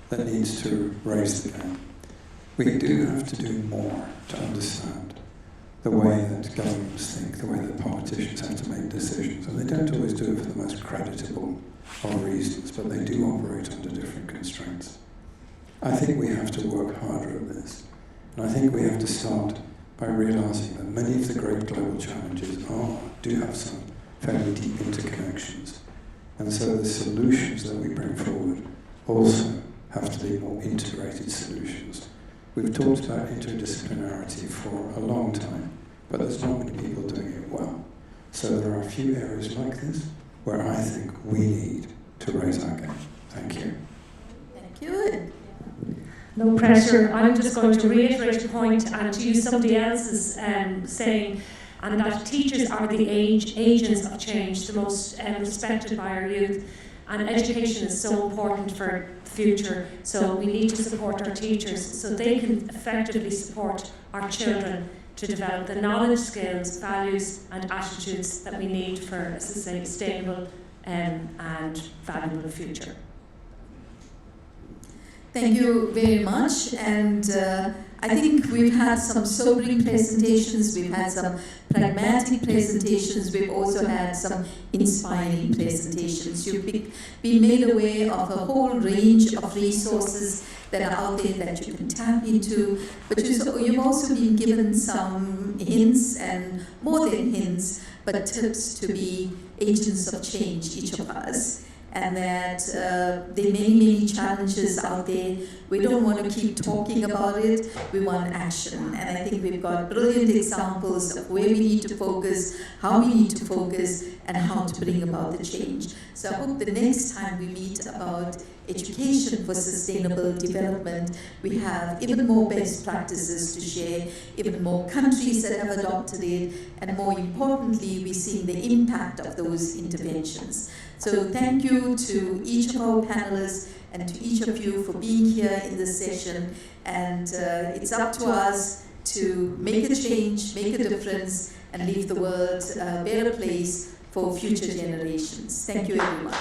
that needs to raise the game. We do have to do more to understand the way that governments think, the way that politicians have to make decisions. And they don't always do it for the most creditable of reasons, but they do operate under different constraints. I think we have to work harder at this. And I think we have to start by realizing that many of the great global challenges do have some fairly deep interconnections. And so the solutions that we bring forward also have to be more integrated solutions. We've talked about interdisciplinarity for a long time, but there's not many people doing it well. So there are a few areas like this where I think we need to raise our game. Thank you. Thank you. No pressure. I'm just going to reiterate a point and to use somebody else's saying, and that teachers are the agents of change, the most respected by our youth. And education is so important for the future, so we need to support our teachers so they can effectively support our children to develop the knowledge, skills, values and attitudes that we need for a sustainable and valuable future. Thank you very much, and I think we've had some sobering presentations, we've had some pragmatic presentations, we've also had some inspiring presentations. You've been made aware of a whole range of resources that are out there that you can tap into, but you've also been given some hints, and more than hints, but tips to be agents of change, each of us. And that there are many challenges out there. We don't want to keep talking about it, we want action. And I think we've got brilliant examples of where we need to focus, how we need to focus, and how to bring about the change. So I hope the next time we meet about education for sustainable development, we have even more best practices to share, even more countries that have adopted it, and more importantly, we're seeing the impact of those interventions. So thank you to each of our panelists and to each of you for being here in this session. And it's up to us to make a change, make a difference, and leave the world a better place for future generations. Thank you, everyone.